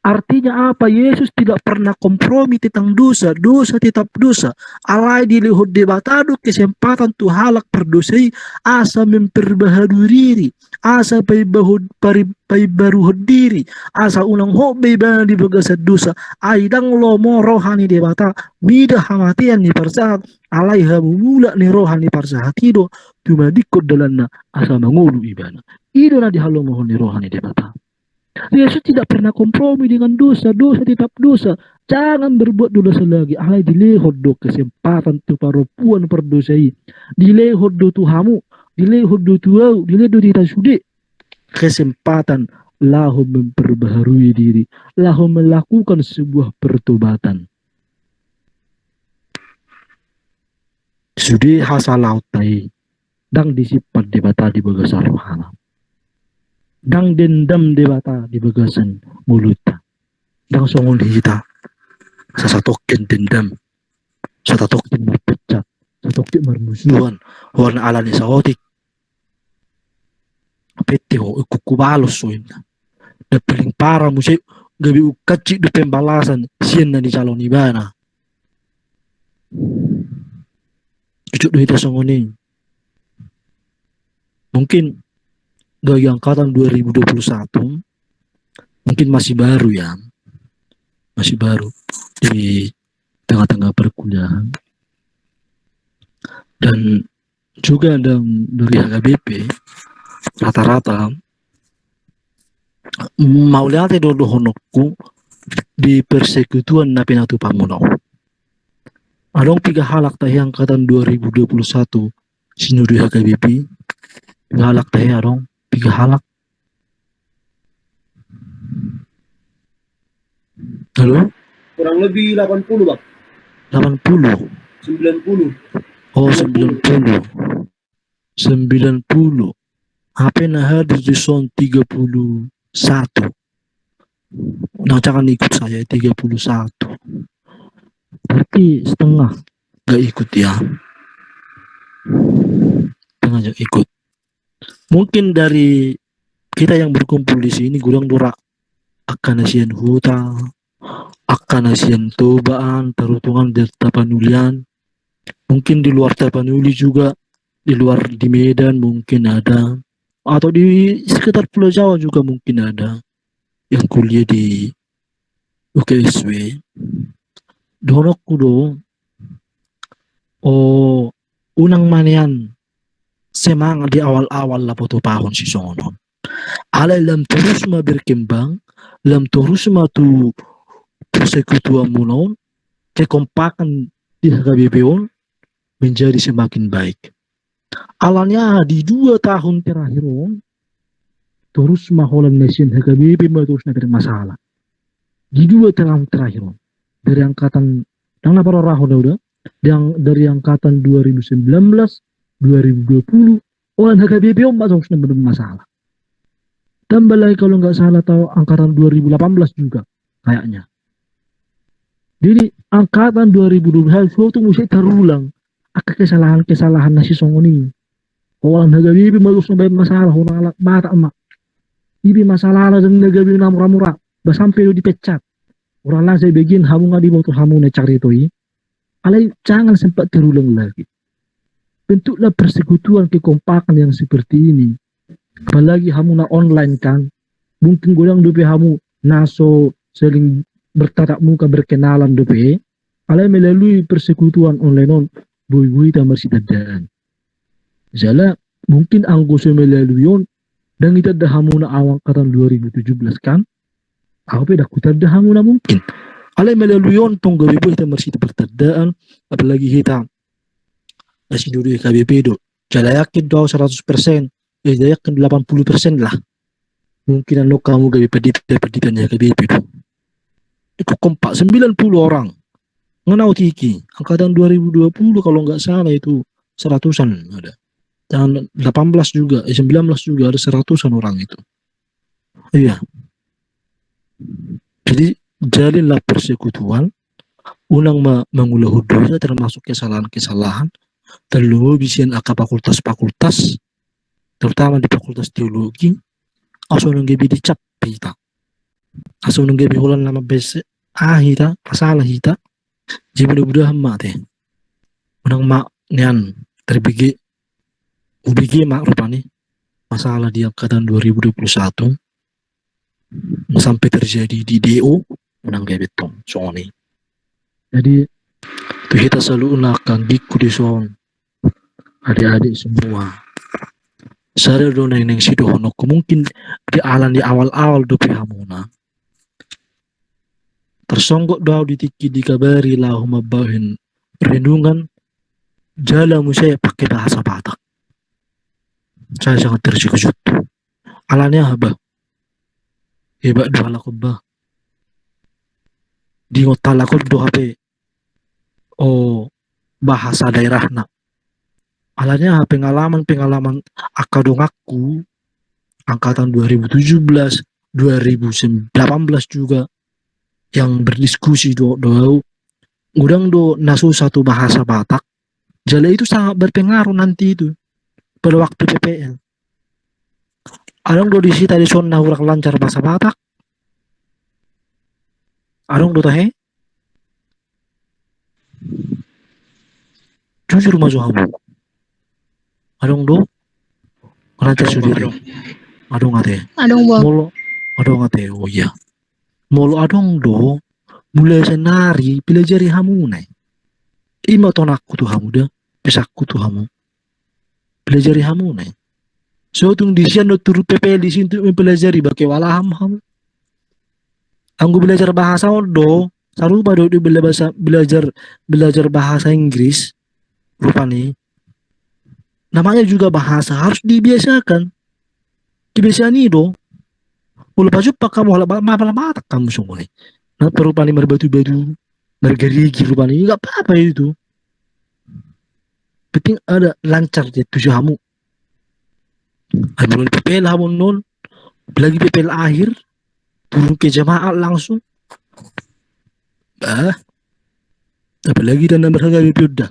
Artinya apa? Yesus tidak pernah kompromi tentang dosa. Dosa tetap dosa. Alai dilihat debatado kesempatan tu halak berdosai asa memperbaharui diri. Asa baru diri. Asa ulang hobi bana di bagasat dosa. Aidang lo mo rohani debata. Mida hamatian ni persahat. Alai hamumula ni rohani persahat itu. Cuma dikot dalanna asa mangulu ibana. Itu na dihalo mohon ni rohani debata. Yesus tidak pernah kompromi dengan dosa. Dosa tetap dosa. Jangan berbuat dosa lagi. Alai dilehod do kesempatan tu perempuan perdosai. Dilehod do Tuhamu. Dilehod do Tuau. Dilehod do kita sude. Kesempatan lahu memperbaharui diri. Lahu melakukan sebuah pertobatan. Sude hasalaut tai. Dang disipat debata di bagasar rohana. Dang dendam debata di bagasan mulutnya. Dang songon hita. Sasatokin dendam. Sasatokin berpecat. Sasatokin bermusuhan. Warna alani saotik. Peti ho kukubalos so yun. Dan paling parah musik. Gabi ukacik do pembalasan. Siyan na di calon ibana. Cucuk do hita songonin. Mungkin dari angkatan 2021 mungkin masih baru ya, masih baru di tengah-tengah perkuliahan, dan juga dari HKBP rata-rata mau lihat dodo honokku di persekutuan na pinatu pamunau. Adong 3 halak tahi angkatan 2021 sinudi HKBP 3 halak tahi adong 3 halak. Halo? Kurang lebih 80 bang. 80. 90. Oh 90. 90. HP na hadir di zone 31. Nah, jangan ikut saya 31. Berarti setengah gak ikut ya. Setengah aja ikut. Mungkin dari kita yang berkumpul di sini gurang dora akan asian huta, akan asian tobaan, tarutungan dari Tapanulian. Mungkin di luar Tapanuli juga, di luar di Medan mungkin ada, atau di sekitar Pulau Jawa juga mungkin ada yang kuliah di UKSW. Donokku do, oh unang manian semangat di awal-awal lah foto pahon si sonon. Alay lam terus ma berkembang, lam terus ma tu persekutuan munon, kekompakan di HKBP menjadi semakin baik. Alanya di 2 tahun terakhir terus maholan nation HKBP terus ada masalah. Di 2 tahun terakhir dari angkatan yang lapor udah yang dari angkatan 2019 2020 orang HKBP terus ada masalah. Tambah lagi kalau nggak salah tahu angkatan 2018 juga kayaknya. Jadi angkatan 2021 itu mesti terulang akan kesalahan-kesalahan nasi songoni. Orang HKBP terus ada masalah orang mata emak. Ibi masalah dan HKBP namura-mura sampai dipecat. Orang lain saya begin hamu nggak dibawa hamu cari itu. Alay jangan sempat terulang lagi. Bentuklah persekutuan kekompakan yang seperti ini. Apalagi hamu na online kan. Mungkin godang dope hamu naso saling bertatap muka berkenalan dope. Alay melalui persekutuan online on boy-boy tamar si tadaan. Jala mungkin anggo melalui yon dan kita dah hamu na awang katan 2017 kan. Aku dah kutada hamu na mungkin. Alay melalui yon tong gabi boy tamar si bertadaan. Apalagi kita masih dulu KBP do. Jala yakin do 100%. Yakin 80% lah. Mungkin anu kamu gabi peditannya KBP do. Itu kompak 90 orang. Ngenau tiki. Angkatan 2020 kalau nggak salah itu 100-an ada. Dan 18 juga, 19 juga ada 100-an orang itu. Iya. Jadi jalinlah persekutuan. Unang mengulah dosa termasuk kesalahan-kesalahan. Terlalu bisian akal fakultas-fakultas. Terutama di fakultas teologi. Asal nunggebi dicap kita. Asal nunggebi ulang nama bese. Kita, masalah kita. Jadi mudah-mudahan mak teh. Unang mak nian terbigi. UBG mak rupanya. Masalah di angkatan 2021. Sampai terjadi di DO. Unang gebetong. Soalnya. Jadi itu kita selalu unakan diku di son. Adik-adik semua. Saya do neng sido honok mungkin di awal-awal do hamuna. Tersonggok doa ditiki dikabari lahumma bahin perlindungan jalamu saya pakai bahasa Batak. Saya sangat terkejut. Alanya apa? Hebat doa lakubah. Di ngotalakot do HP bahasa daerah nak. Alanya pengalaman akadong aku angkatan 2017 2018 juga yang berdiskusi do gudang do nasu satu bahasa Batak jala itu sangat berpengaruh nanti itu pada waktu PPL. Adong do disi tadi sonna urak lancar bahasa Batak. Adong do tahe jujur maju hamu. Adong do lancar sendiri. Adong ate. Adong bang. Molo adong ate. Oh iya. Molo adong do mulai senari pelajari hamu nai. Ima tonakku tuh hamu dah. Pesakku tuh hamu. Pelajari hamu nai. So tung disian do turut PPL di sini mempelajari bakai walaham hamu. Anggo belajar bahasa do sarupa do belajar bahasa Inggris rupanya namanya juga bahasa harus dibiasakan. Kebiasaan itu Ulu baju pak kamu malah kamu semua nih. Nah perupani berbatu-batu, bergerigi rupanya nggak apa-apa itu. Penting ada lancar di tujuh kamu. Ay mulai PPL hamon non, lagi PPL akhir, turun ke jamaah langsung. Apalagi dan berharga BP udah.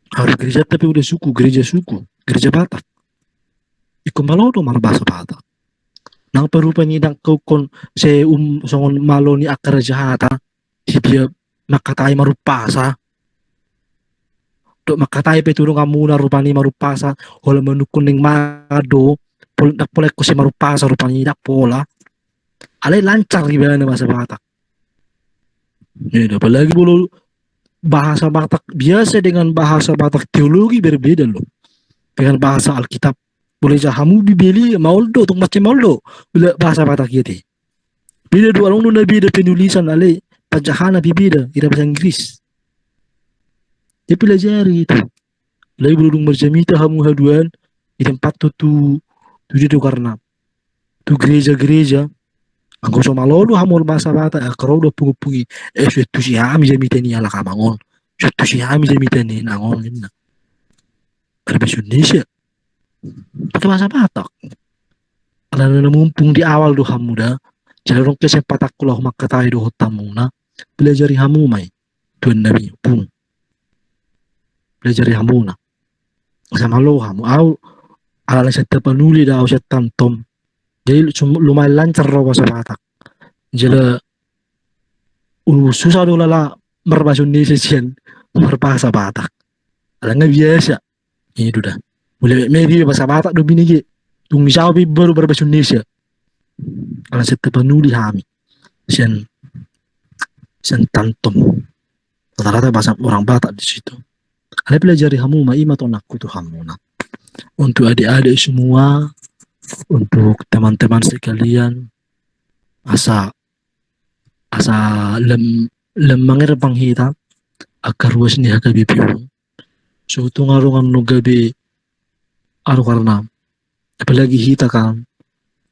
Harus gereja tapi udah suku, gereja Batak. Iko malodo mar bahasa Batak. Nang perupanya nang kau kon se songon malo ni akar jahata, si dia makatai marupasa. Dok makatai pe turun kamu na rupani marupasa, hola menukun ning mado, nak polek ko si marupasa rupani dak pola. Alay lancar gimana bahasa Batak. Ya, apalagi bulu bahasa Batak biasa dengan bahasa Batak teologi berbeda loh. Dengan bahasa Alkitab boleh jahamu bibeli mauldo untuk macam mauldo bila bahasa Batak gitu. Beda dua orang nu beda penulisan ale pajahana bibeda ira bahasa Inggris. Dia pelajari itu. Lagi belum berjamita hamu haduan di tempat tu itu karena tu gereja-gereja angko so malodo hamol bahasa Batak akro do pungi suatu si hami jamita ni ala kamangon suatu si hami jamita ni nangon na ada bahasa Indonesia pakai bahasa Batak karena mumpung di awal do hamu dah jalurong kesempatan kulah makatai do hotamu na pelajari hamu mai tuan nabi pun pelajari hamu na sama lo hamu au ala setiap penuli dah au setan tom. Jadi lumayan lancar loh bahasa Batak. Jadi susah dulu lah berbahasa Indonesia sian berbahasa Batak. Ada nggak biasa. Ini udah. Mulai media bahasa Batak do bini ge. Tung misal baru berbahasa Indonesia. Kalau setiap penulis kami sian tantom. Rata-rata bahasa orang Batak di situ. Ada pelajari kamu ma ima ton aku tuh kamu nak. Untuk adik-adik semua. Untuk teman-teman sekalian asa lemangir panghita akar ruas ni haka BPO so tungarungan no gabi aru karena apalagi hita kan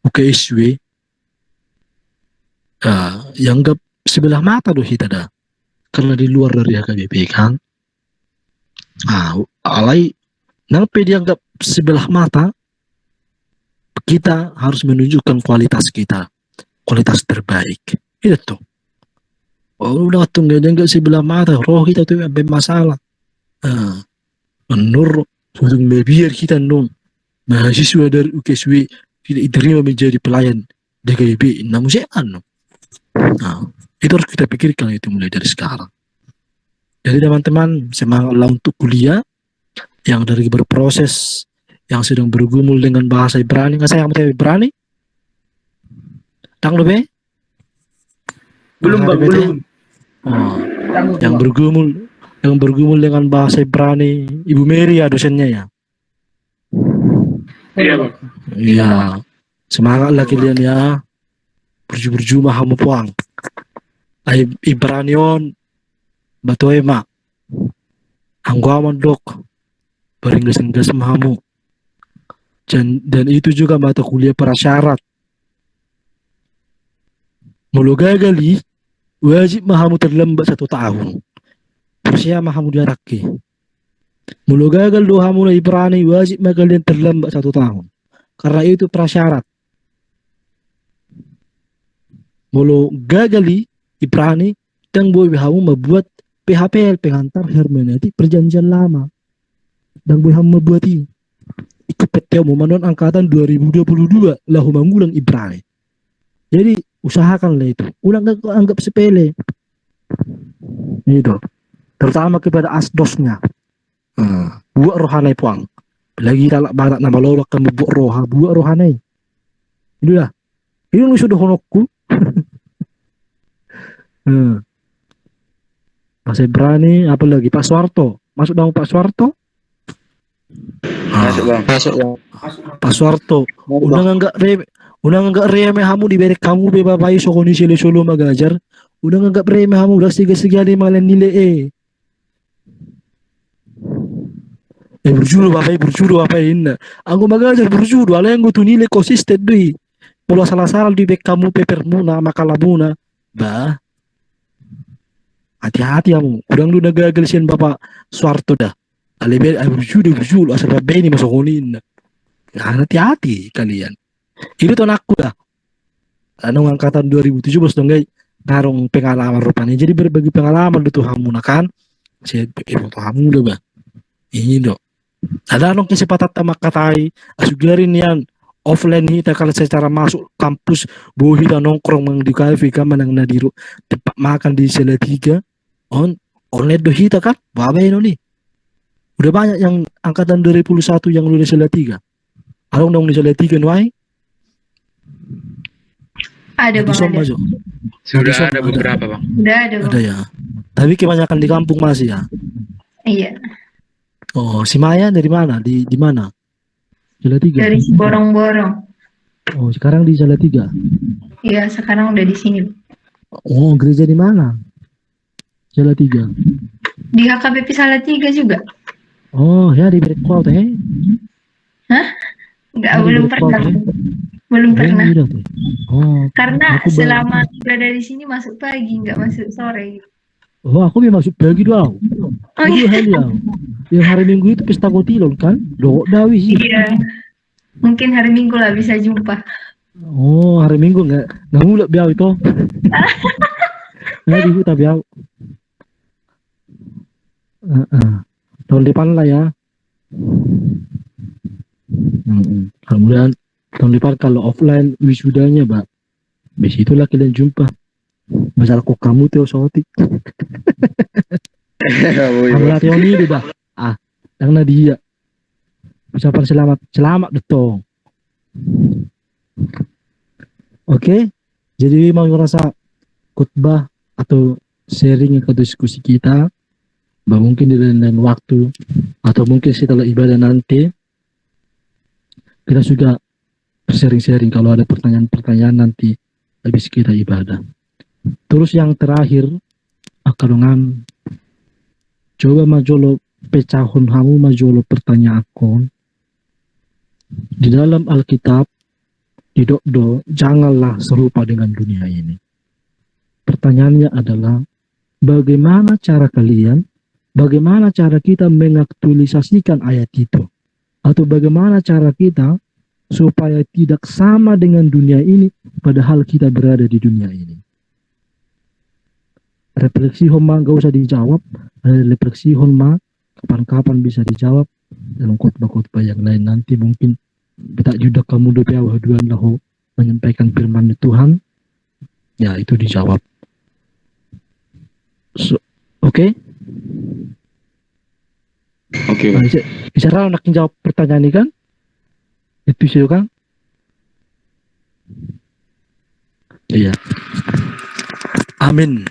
UKSW yang gap sebelah mata do hita dah karena di luar dari haka BP kan alai nang dianggap sebelah mata kita harus menunjukkan kualitas kita, kualitas terbaik. Itu. Oh, udah tunggu enggak sebelah mata, roh kita tuh bermasalah. Menurut biar kita non mahasiswa dari UKSW tidak diterima menjadi pelayan DKIB, namun saya itu harus kita pikirkan itu mulai dari sekarang. Jadi teman-teman semangatlah untuk kuliah yang dari berproses yang sedang bergumul dengan bahasa Ibrani. Nggak saya yang Ibrani? Tang lebih? Belum bang, belum. Yang bergumul dengan bahasa Ibrani, Ibu Mary ya dosennya ya. Iya bang. Iya. Semangatlah kalian ya. Berjumah kamu puang. Ibranion, batu emak. Angguaman dok. Beringgas-inggas kamu. Dan itu juga mata kuliah prasyarat. Mulu gagali, wajib mahamu terlambat 1 tahun. Persia mahamu diaraki. Mulu gagal dohamu na Ibrani, wajib kalian terlambat 1 tahun. Karena itu prasyarat. Mulu gagali Ibrani, dan boleh hamu membuat PHPL, pengantar hermeneutik perjanjian lama. Dan boleh hamu membuat ini. Ikut PT Mumanon angkatan 2022 lahu mengulang Ibrani. Jadi usahakanlah itu. Ulang gak anggap sepele. Itu. Terutama kepada asdosnya. Buat rohanai puang. Lagi talak barat nama lolak kamu buat roha. Buat rohanai. Itulah. Ini sudah honokku. Mas Ibrani apalagi Pak Suwarto. Masuk dalam Pak Suwarto. Masuk bang. Pak Suwarto, udah nggak remeh kamu diberi kamu bebapai sokoni solo magajar, udah nggak remeh kamu udah segala malah nilai berjuru bapak ini, aku magajar berjuru, ala yang gue tuh nilai konsisten deh, mulai salah di bek kamu pepermuna makalabuna, bah, hati-hati kamu, udah lu gagal sian bapak Suwarto dah. Alibet berjulu asal bapak ini masuk konin. Nah, hati-hati kalian. Itu tahun aku dah. Anu angkatan 2017 dong guys. Ngarung pengalaman rupanya. Jadi berbagi pengalaman itu hamu kan. Saya foto hamu udah bah. Ini dok. Ada nong kesempatan sama katai asugarin yang offline kita kalau secara masuk kampus bohi dan nongkrong mang di kafe kan menang nadiru tempat makan di Salatiga online do hita kan bawa ini udah banyak yang angkatan 2021 yang lulus Salatiga. Ada dong di Salatiga nuai Ada bang, ada. Sudah ada beberapa bang. Udah ada bang. Ada ya. Tapi kebanyakan di kampung masih ya. Iya. Oh, si Maya dari mana? Di mana? Salatiga. Dari Borong-Borong. Oh, sekarang di Salatiga. Iya, sekarang udah di sini. Oh, gereja di mana? Salatiga. Di HKBP Salatiga juga. Oh, ya di Breakfast teh. Hah? Enggak, Oh, di belum Breakfast, pernah. ya? Belum pernah. Iya tuh. Oh, Karena aku baru- selama berada di sini masuk pagi, nggak masuk sore. oh, aku memang masuk pagi doang. Oh iya. Hal yang hari Minggu itu pesta kotilon kan? Dawi sih. Iya. Mungkin hari Minggu lah bisa jumpa. Oh, hari Minggu nggak mulai biau itu. Nggak di hutan biau. Tahun depan lah ya. Kemudian tahun depan kalau offline wisudanya, Mbak. Besitulah kalian jumpa. Masalah kok kamu tuh sotik. Kamu latihan ini dah. Yang Nadia. Ucapan selamat detong. Oke, jadi mau ngerasa khutbah atau sharing ke diskusi kita, mungkin di lain waktu atau mungkin setelah ibadah nanti kita juga sharing-sharing kalau ada pertanyaan-pertanyaan nanti habis kita ibadah. Terus yang terakhir akan coba majolo pecahun hamu majolo pertanyaan akon di dalam Alkitab di dokdo janganlah serupa dengan dunia ini. Pertanyaannya adalah bagaimana cara kalian, bagaimana cara kita mengaktualisasikan ayat itu, atau bagaimana cara kita supaya tidak sama dengan dunia ini padahal kita berada di dunia ini. Refleksi Homa gak usah dijawab, refleksi Homa kapan-kapan bisa dijawab dalam khotbah-khotbah yang lain nanti mungkin kita juga kamu doa waduan lahu menyampaikan firman Tuhan, ya itu dijawab. Oke? Oke. Bicara anak jawab pertanyaan ini kan? Itu sih kan? Iya. Amin.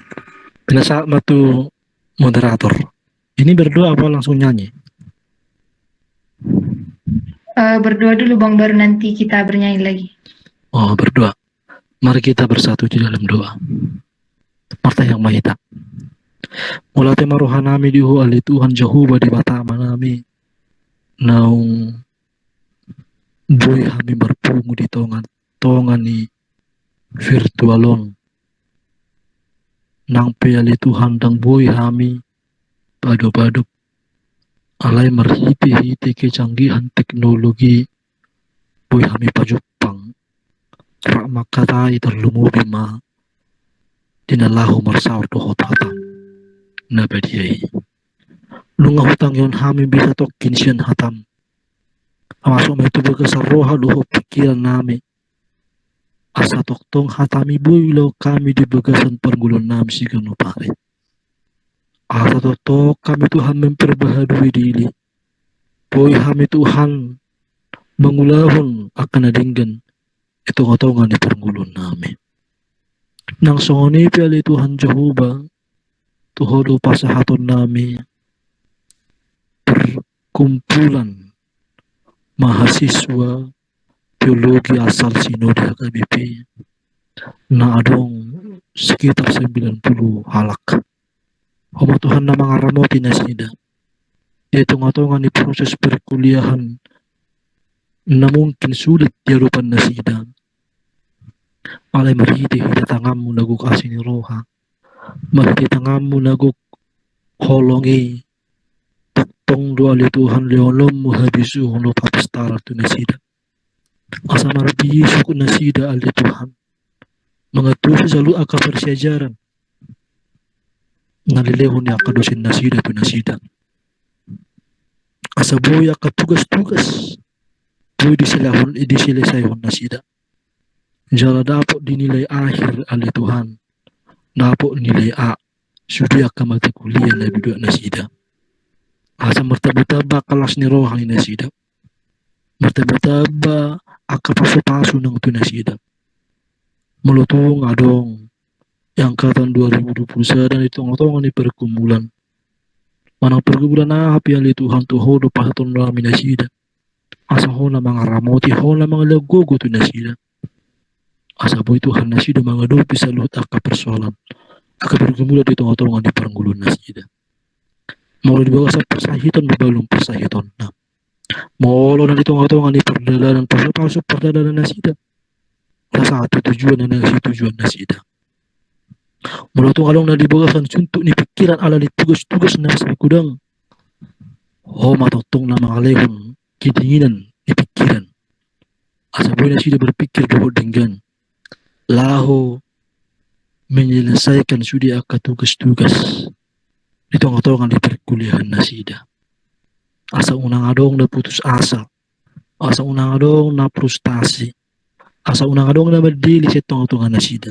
Biasa matu moderator. Ini berdoa apa langsung nyanyi? Berdoa dulu bang, baru nanti kita bernyanyi lagi. Oh, berdoa. Mari kita bersatu di dalam doa. Partai yang mahita. Mulate marohanami dihu ali Tuhan Jehovah di bata manami. Naung boy kami berpungu di tongan ni virtualon. Nang piali Tuhan dang boy kami padu-padu alai merhiti-hiti kecanggihan teknologi boy kami pajupang rak makatai terlumubi ma dinalahu marsawar dohot hatam nabadiai lunga hutang yon kami bisa tokin siyan hatam masuk itu berkesar roha luho pikiran nami asa toktong hatami builo kami di bagasan pergulon nami si gano pare asa totok kami Tuhan memperbahadui diri boy kami Tuhan mengulahon akan adinggan itu ngotongan di pergulon nami nang songoni piali Tuhan Jehovah tuhodo pasahaton nami perkumpulan mahasiswa teologi asal Sinode HKBP na adong sekitar 90 halak. Homa Tuhan na mga ramoti na sida. Ito ngatongan ni proses perkuliahan na mungkin sulit diarupan na sida. Alay marhiti hitatangam mo naguk asin ni Roha. Marhitangam mo naguk holongi. Taktong doa li Tuhan leolom mo habisu hono papastara tu na sida. Asa marabi Yesus nasida ali Tuhan. Mengatur selalu aka persejaran. Ngalilehon ya kadosin nasida tu nasida. Asa boy aka tugas-tugas. Boy diselesaikan nasida. Jala dapat dinilai akhir ali Tuhan. Dapat nilai A. Sudah aka mata kuliah na bidua nasida. Asa martaba-taba kelas ni rohang nasida. Martaba-taba aka pasu-pasu ng tu nasida. Melutong adong yang angkatan 2021 dan itu ngotong ni perkumpulan. Manang perkumpulan ahap yang Tuhan tu hodo pasaton rami nasida. Asa hona mga ramoti hona mga lagogo tu nasida. Asa boy Tuhan nasida mga dopi sa luhut aka persoalan. Aka perkumpulan itu ngotong ni perkumpulan nasida. Mau dibawa sa persahiton mabalong persahiton na. Molo na dito ngotong ni perdalanan pasu-pasu perdalanan nasida. Satu tujuan dan nasi tujuan nasida. Melotong along na dibagasan suntuk ni pikiran ala ni tugas-tugas na sa kudang. Matotong na mga lehon kidinginan ni pikiran. Asa boy nasida berpikir dohod denggan. Laho menyelesaikan sudi aka tugas-tugas. Ito ang otongan di perkuliahan nasida. Asa unang adong na putus asa. Asa unang adong na frustasi. Asa unang adong na madili sa itong atungan nasida.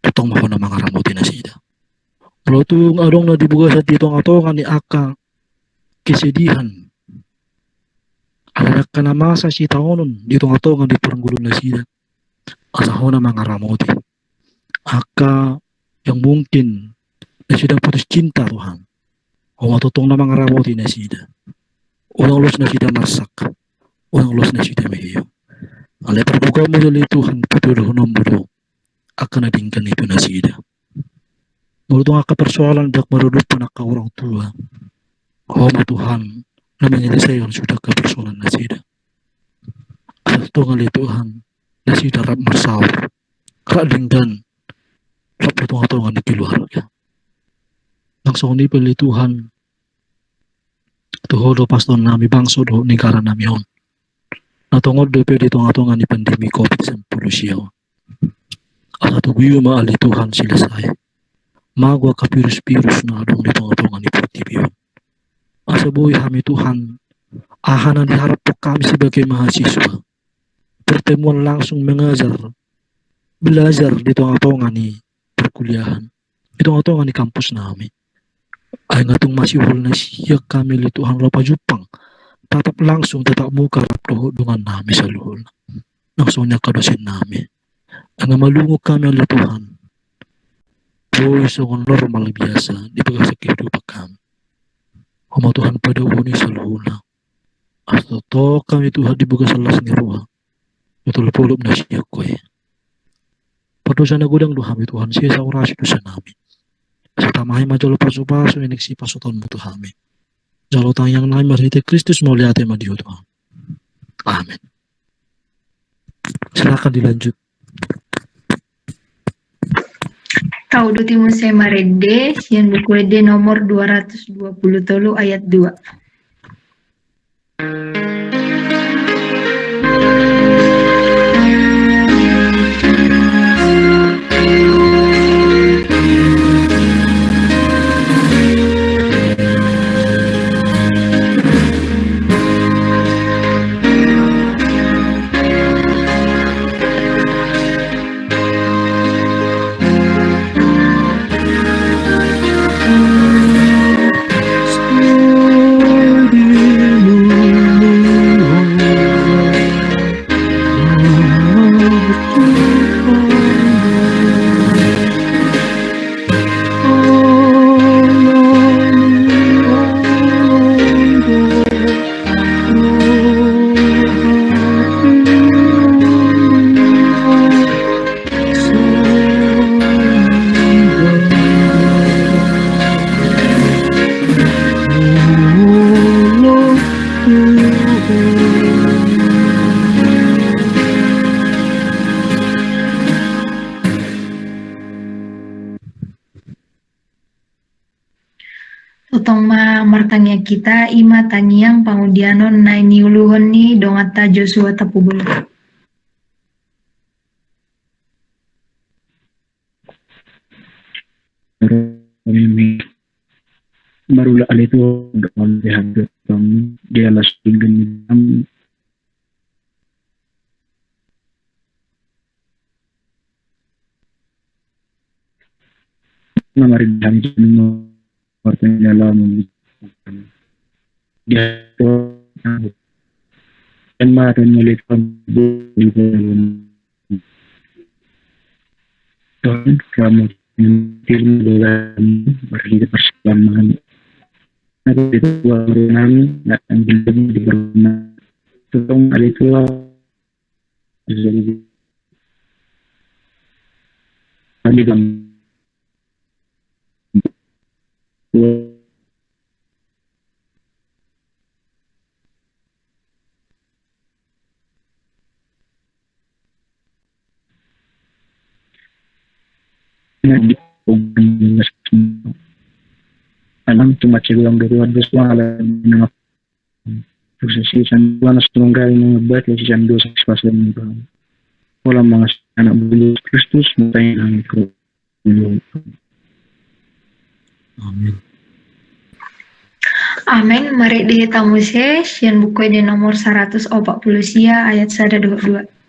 Itong mako na mga ramuti nasida. Melotong adong na dibuga sa itong atungan ni aka kesedihan. Alanak ka na masa si taonon ditong atungan di perenggulun nasida. Asa ho na mga ramuti. Aka yang mungkin na sudah putus cinta Tuhan. Matutong na mga ramuti nasida. Unang los nasida marsak. Unang los nasida mahiyo. Alay perbuka mo dali Tuhan patuloy nombodo akan nadingkan itu nasida. Mulutong aka persoalan dak marudut pa naka orang tua. Homa Tuhan na menyelesaikan sudah ke persoalan nasida. Atau ngali Tuhan nasida rap marsawar. Kak dinggan rap potong-potongan di keluarga. Langsung ni pili Tuhan tuhodo pastor nami bangso do negara nami hon. Natungod do pwede tunga-tunga ni pandemi COVID-19 siya. Asa tuguyo maali Tuhan sila saya. Magwa ka virus-virus na adong ni tunga-tunga ni portibyo. Asa buhay kami Tuhan, ahanan diharap po kami sebagai mahasiswa. Pertemuan langsung mengajar, belajar di tunga-tunga ni perkuliahan. Di tunga-tunga ni kampus namin. Ay ngatong masihol na siya kami li Tuhan lapa Jupang. Tatap langsung tatap muka rapdoho dengan nami sa luhol. Langsung niya kadosin nami. Ang malungog kami ang Tuhan. Boy so normal biasa di pagkasa kehidupan kami. Huma Tuhan pada uni sa luhol na. At to kami Tuhan di buka salas ni Ruha. Betul pulop na siya ko eh. Padosa na gudang duhami Tuhan siya sa orasyo sa namin. Sa tamahay majalo paso-paso ineksi pasoton mo Tuhan. Jalo tayang namin marite Kristus mau lihat ma Diyo Tuhan. Amin. Silakan dilanjut. Taudo Timose Marede, yang buku ede nomor 223 ayat 2. Utong ma martanya kita ima tanyang pangudianon na iniuluhon ni dongata Joshua tapubul. barulah hal itu untuk melihat kamu dia langsung dengan mari kami bertanya dalam dia dan mari melihat kamu dalam berhidup bersama aku itu kami akan di bersama tolong hal itu jadi dalam alam cuma celulang dari warga semua alam prosesi sanduan setunggal mengebat ya sandu pas dan pola mengas anak bulu Kristus mutanya ke Amin. Amin. Mari di tamuse sian buku di nomor 140 sia ayat 122.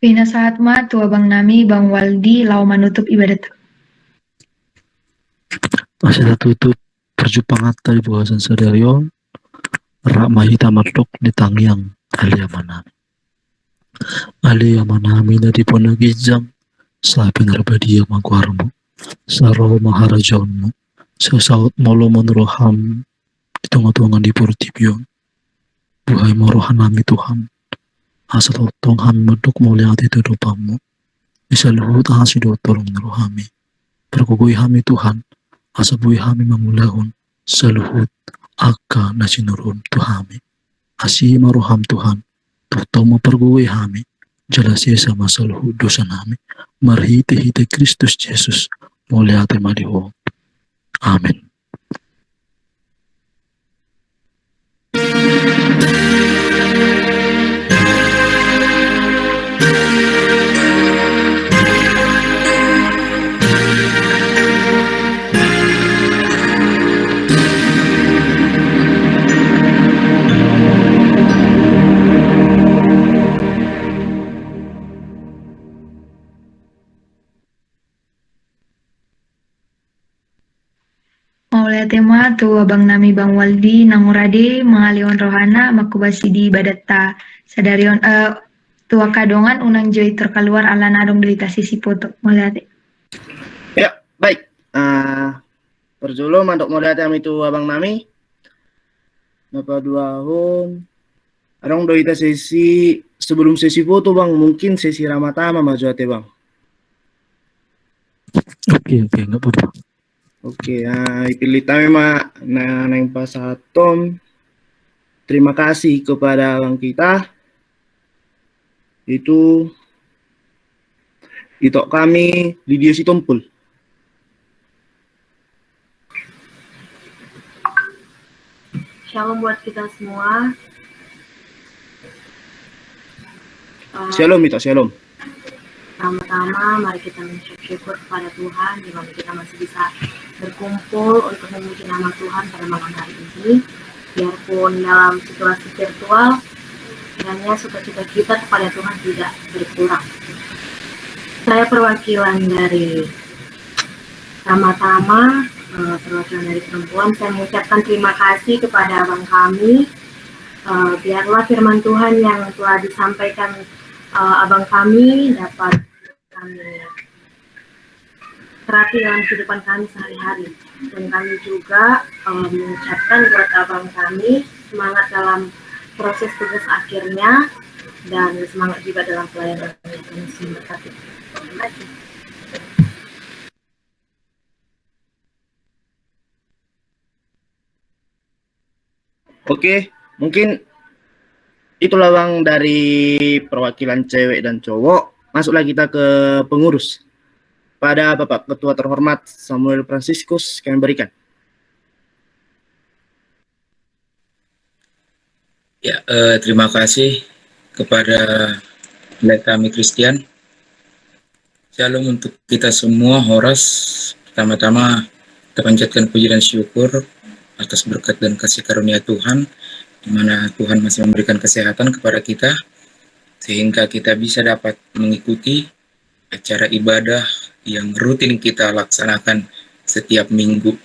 Pina saat ma tua Bang Nami Bang Waldi lau menutup ibadat. Masih tutup perjumpaan tadi bahasan sadarion rak mahita matlok di tangyang alia manami na di ponagijang sa pinarbadia magwarmo sa roho maharajawnmo sa saot molo monroham di tunga-tungan di portibyon buhay mo rohan nami Tuhan asal tonghan medok mulia di tudupamu bisa luhut asido tolong rohami perkugui hami Tuhan asabuhi hami mamulahun saluhut akka nasinurun Tuhami asi maroham Tuhan tutong mapergui hami jalasi sama saluhut dosa nami marhite-hite Kristus Yesus mulia temadiho amin. Maulaya tema tu Abang Nami Bang Waldi nangurade mangalion rohana makubasi di ibadatta sadarion tua kadongan unang joy terkeluar ala nadong delita sisi foto maulaya. Ya, baik. Perjolo mandok modal kami itu Abang Nami. Napa 2 tahun. Adong do ita sesi sebelum sesi foto bang, mungkin sesi ramatama maju ate bang. Oke, nggak apa-apa. Oke, ipilih tami ma na yang pasatom. Terima kasih kepada bang kita. Itu kami Lydia Sitompul. Shalom buat kita semua. Shalom itu, shalom. Pertama-tama mari kita mengucap syukur kepada Tuhan di mana kita masih bisa berkumpul untuk memuji nama Tuhan pada malam hari ini. Biarpun dalam situasi virtual, kiranya sukacita kita kepada Tuhan tidak berkurang. Saya perwakilan dari pertama-tama perwakilan dari perempuan, saya mengucapkan terima kasih kepada abang kami. Biarlah firman Tuhan yang telah disampaikan abang kami dapat kami terapkan dalam kehidupan kami sehari-hari. Dan kami juga mengucapkan buat abang kami semangat dalam proses tugas akhirnya dan semangat juga dalam pelayanan kami berkati. Terima kasih. Oke, mungkin itulah bang dari perwakilan cewek dan cowok. Masuklah kita ke pengurus. Pada Bapak Ketua terhormat Samuel Franciscus kami berikan. Ya, terima kasih kepada kami Christian. Shalom untuk kita semua, Horas. Pertama-tama kita panjatkan puji dan syukur atas berkat dan kasih karunia Tuhan, di mana Tuhan masih memberikan kesehatan kepada kita, sehingga kita bisa dapat mengikuti acara ibadah yang rutin kita laksanakan setiap minggu.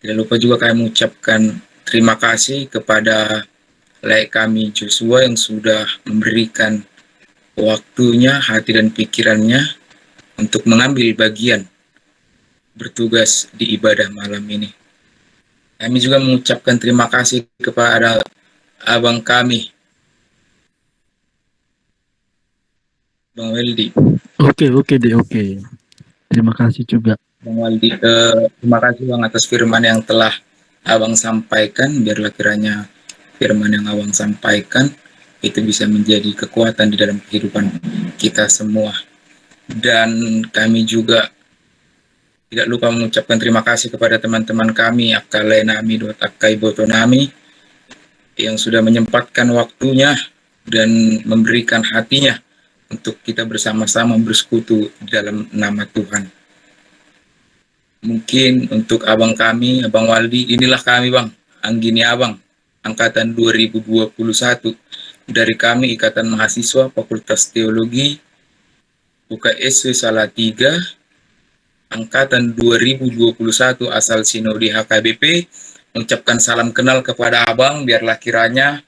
Tidak lupa juga kami mengucapkan terima kasih kepada lek kami Joshua yang sudah memberikan waktunya, hati dan pikirannya untuk mengambil bagian bertugas di ibadah malam ini. Kami juga mengucapkan terima kasih kepada abang kami, Bang Weldi. Oke. Terima kasih juga. Bang Waldi, terima kasih Bang atas firman yang telah Abang sampaikan. Biarlah kiranya firman yang Abang sampaikan itu bisa menjadi kekuatan di dalam kehidupan kita semua. Dan kami juga tidak lupa mengucapkan terima kasih kepada teman-teman kami, Akalenami, Akai Botonami, yang sudah menyempatkan waktunya dan memberikan hatinya untuk kita bersama-sama bersekutu di dalam nama Tuhan. Mungkin untuk abang kami, Abang Waldi, inilah kami Bang, Anggini Abang, Angkatan 2021, dari kami Ikatan Mahasiswa Fakultas Teologi, UKSW Salatiga, Angkatan 2021 asal Sinodi HKBP, mengucapkan salam kenal kepada Abang, biarlah kiranya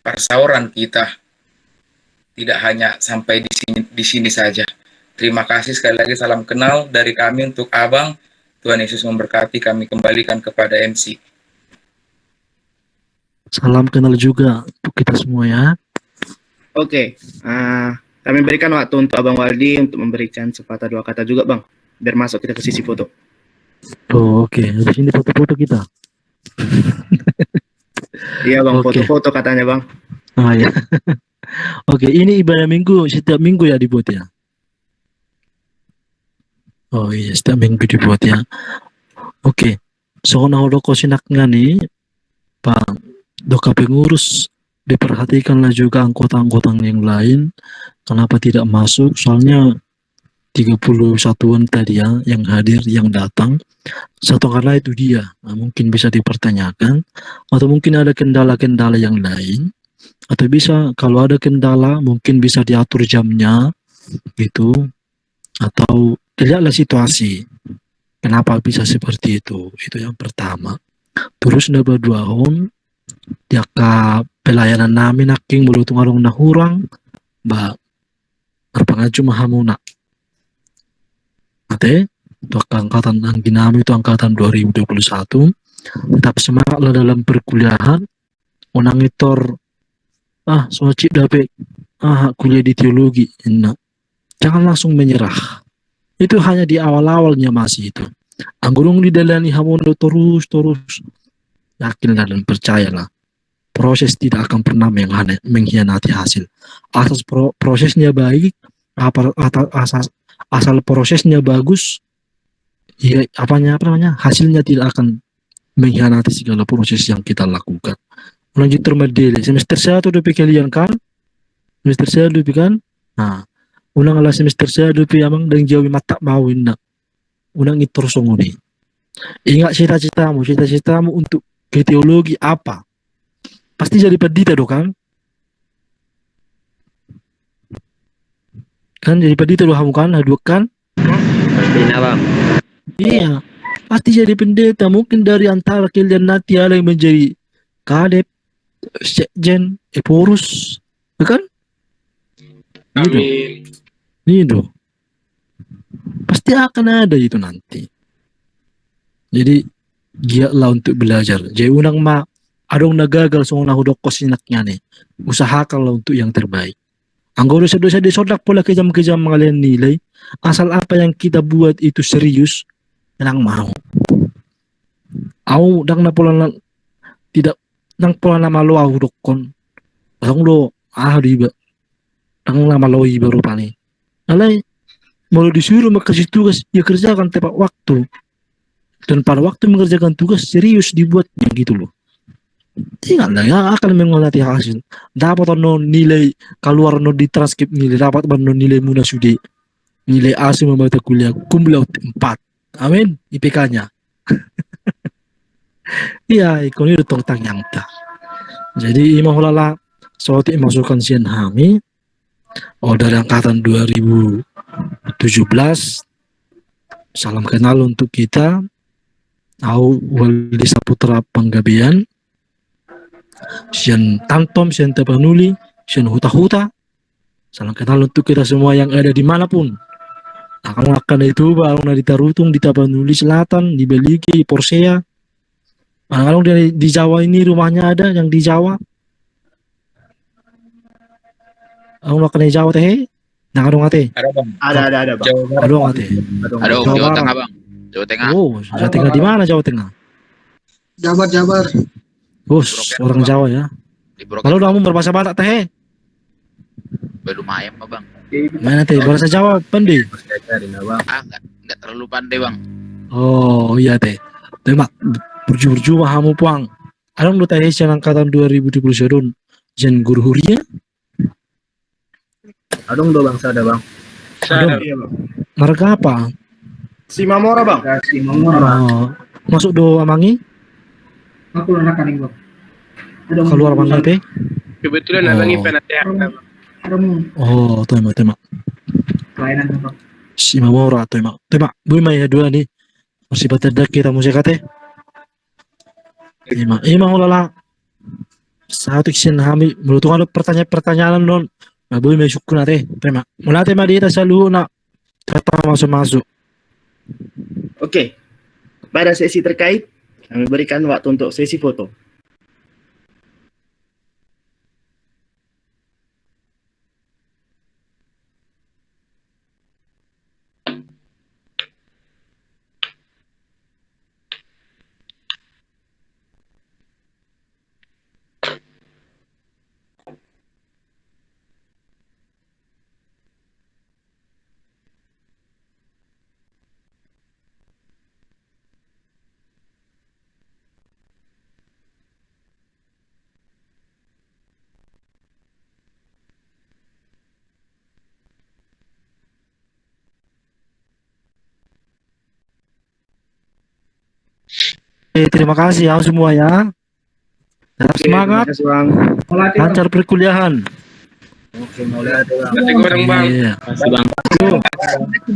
persauran kita tidak hanya sampai di sini saja. Terima kasih sekali lagi, salam kenal dari kami untuk Abang. Tuhan Yesus memberkati, kami kembalikan kepada MC. Salam kenal juga untuk kita semua ya. Oke, kami berikan waktu untuk Abang Waldi untuk memberikan sepatah dua kata juga Bang, biar masuk kita ke sisi foto. Oh, oke. Di sini foto-foto kita. Iya Bang, Oke. foto-foto katanya Bang. Ah ya. Oke, ini ibadah minggu, setiap minggu ya dibuat ya. Oh iya, setiap minggu dibuat ya. Oke. Soalnya holoko sinak ngani, Pak Doka pengurus, diperhatikanlah juga anggota-anggota yang lain. Kenapa tidak masuk? Soalnya 31-an tadi ya, yang hadir, yang datang. Satu karena itu dia. Nah, mungkin bisa dipertanyakan. Atau mungkin ada kendala-kendala yang lain. Atau bisa, kalau ada kendala, mungkin bisa diatur jamnya. Gitu. Atau lihatlah situasi. Kenapa bisa seperti itu? Itu yang pertama. Terus nomor 2 hon, jaka pelayanan namin aking melutung arong nahurang, ba berpangaju mahamuna. Ate, Untuk angkatan Angginami itu angkatan 2021. Tetap semangatlah dalam perkuliahan. Onang itor soalnya dapat kuliah di teologi. Nah, jangan langsung menyerah. Itu hanya di awal-awalnya masih itu. Anggurung didalani hamono terus. Yakinlah dan percayalah. Proses tidak akan pernah mengkhianati hasil. Asal prosesnya baik, asal prosesnya bagus, ya hasilnya tidak akan mengkhianati segala proses yang kita lakukan. Lanjut termedele semester 1 udah kalian kan? Semester 1 kan? Nah, ulang ala semester 1 amang dan jauh mata mauin nak. Ulang itu songoni. Ingat cita-citamu untuk ke teologi apa? Pasti jadi pendeta dong kan? Kan jadi pendeta doh kamu kan? Haduk kan? Pastinya bang. Iya, pasti jadi pendeta. Mungkin dari antara kalian nanti ada yang menjadi kadep, sekjen, eporus, kan? Amin. Itu. Pasti akan ada itu nanti. Jadi giatlah untuk belajar. Jadi unang adong nagagal so nahudok ko sinaknya nih. Usahakanlah untuk yang terbaik. Anggoro dosa disodak pula kejam-kejam mengalian nilai. Asal apa yang kita buat itu serius, nang mau. Au dang na pula tidak nang pula nama lo au dokon. Dang lo diba. Dang nama lo iba rupanya. Alay mau disuruh makasih tugas ya kerjakan tepat waktu. Dan pada waktu mengerjakan tugas serius dibuatnya gitu loh. Ingatlah ya akan mengolah hasil. Dapat no nilai keluar no di transkrip nilai dapat no nilai munasudi. Nilai A membaca kuliah cum laude 4. Amin IPK-nya. Iya, ikon itu tentang yang tak. Jadi imahulala soalnya masukkan sian hami. Dari angkatan 2017. Salam kenal untuk kita. Aku Waldi Saputra Panggabean. Sian Tantom, sian Tapanuli, sian Huta-Huta. Salam kenal untuk kita semua yang ada dimanapun. Akan itu baru di Tarutung, di Tapanuli Selatan, di Beligi, Porsea. Kalau di Jawa ini rumahnya ada yang di Jawa. Aku makan di Jawa teh. Nah, ada teh. Ada bang. Ada bang. Ada teh. Ada Jawa Tengah bang. Jawa Tengah. Oh, Jawa Tengah di mana Jawa Tengah? Jabar. Bos, orang Jawa ya. Kalau kamu berbahasa Batak teh? Belum ayam bang. Mana teh bahasa Jawa pandai? Enggak terlalu pandai bang. Oh iya teh. Tembak berjumpa kamu puang. Ada lu teh yang angkatan 2021 jen guru huria? Adong do bang, ada bang. Iya, bang. Marga apa? Si Mamora bang. Si Mamora. Masuk do amangi? Aku anak kaning bang. Keluar bang teh? Kebetulan amangi penasehat. Oh, tema. Kelainan bang. Si Mamora tema. Bui mai dua nih. Masih batedak kita musik teh. Ima ulala. Satu ksin hami melutukan pertanyaan non. Bui mai syukur teh. Tema. Mula tema dia selalu nak kata masuk. Oke. Pada sesi terkait kami berikan waktu untuk sesi foto. Terima kasih ya semua ya. Tetap semangat. Lancar perkuliahan. Oke, mulai ada bang. Iya. Bang.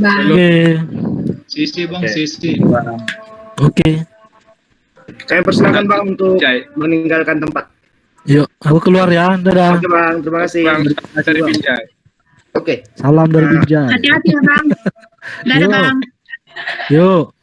Oke. Sisi bang, sisi. Oke. Kami persilakan bang untuk meninggalkan tempat. Yuk, aku keluar ya. Dadah. Oke bang, terima kasih. Dari Binjai. Oke. Salam dari Binjai. Hati-hati ya bang. Dadah bang. Yuk.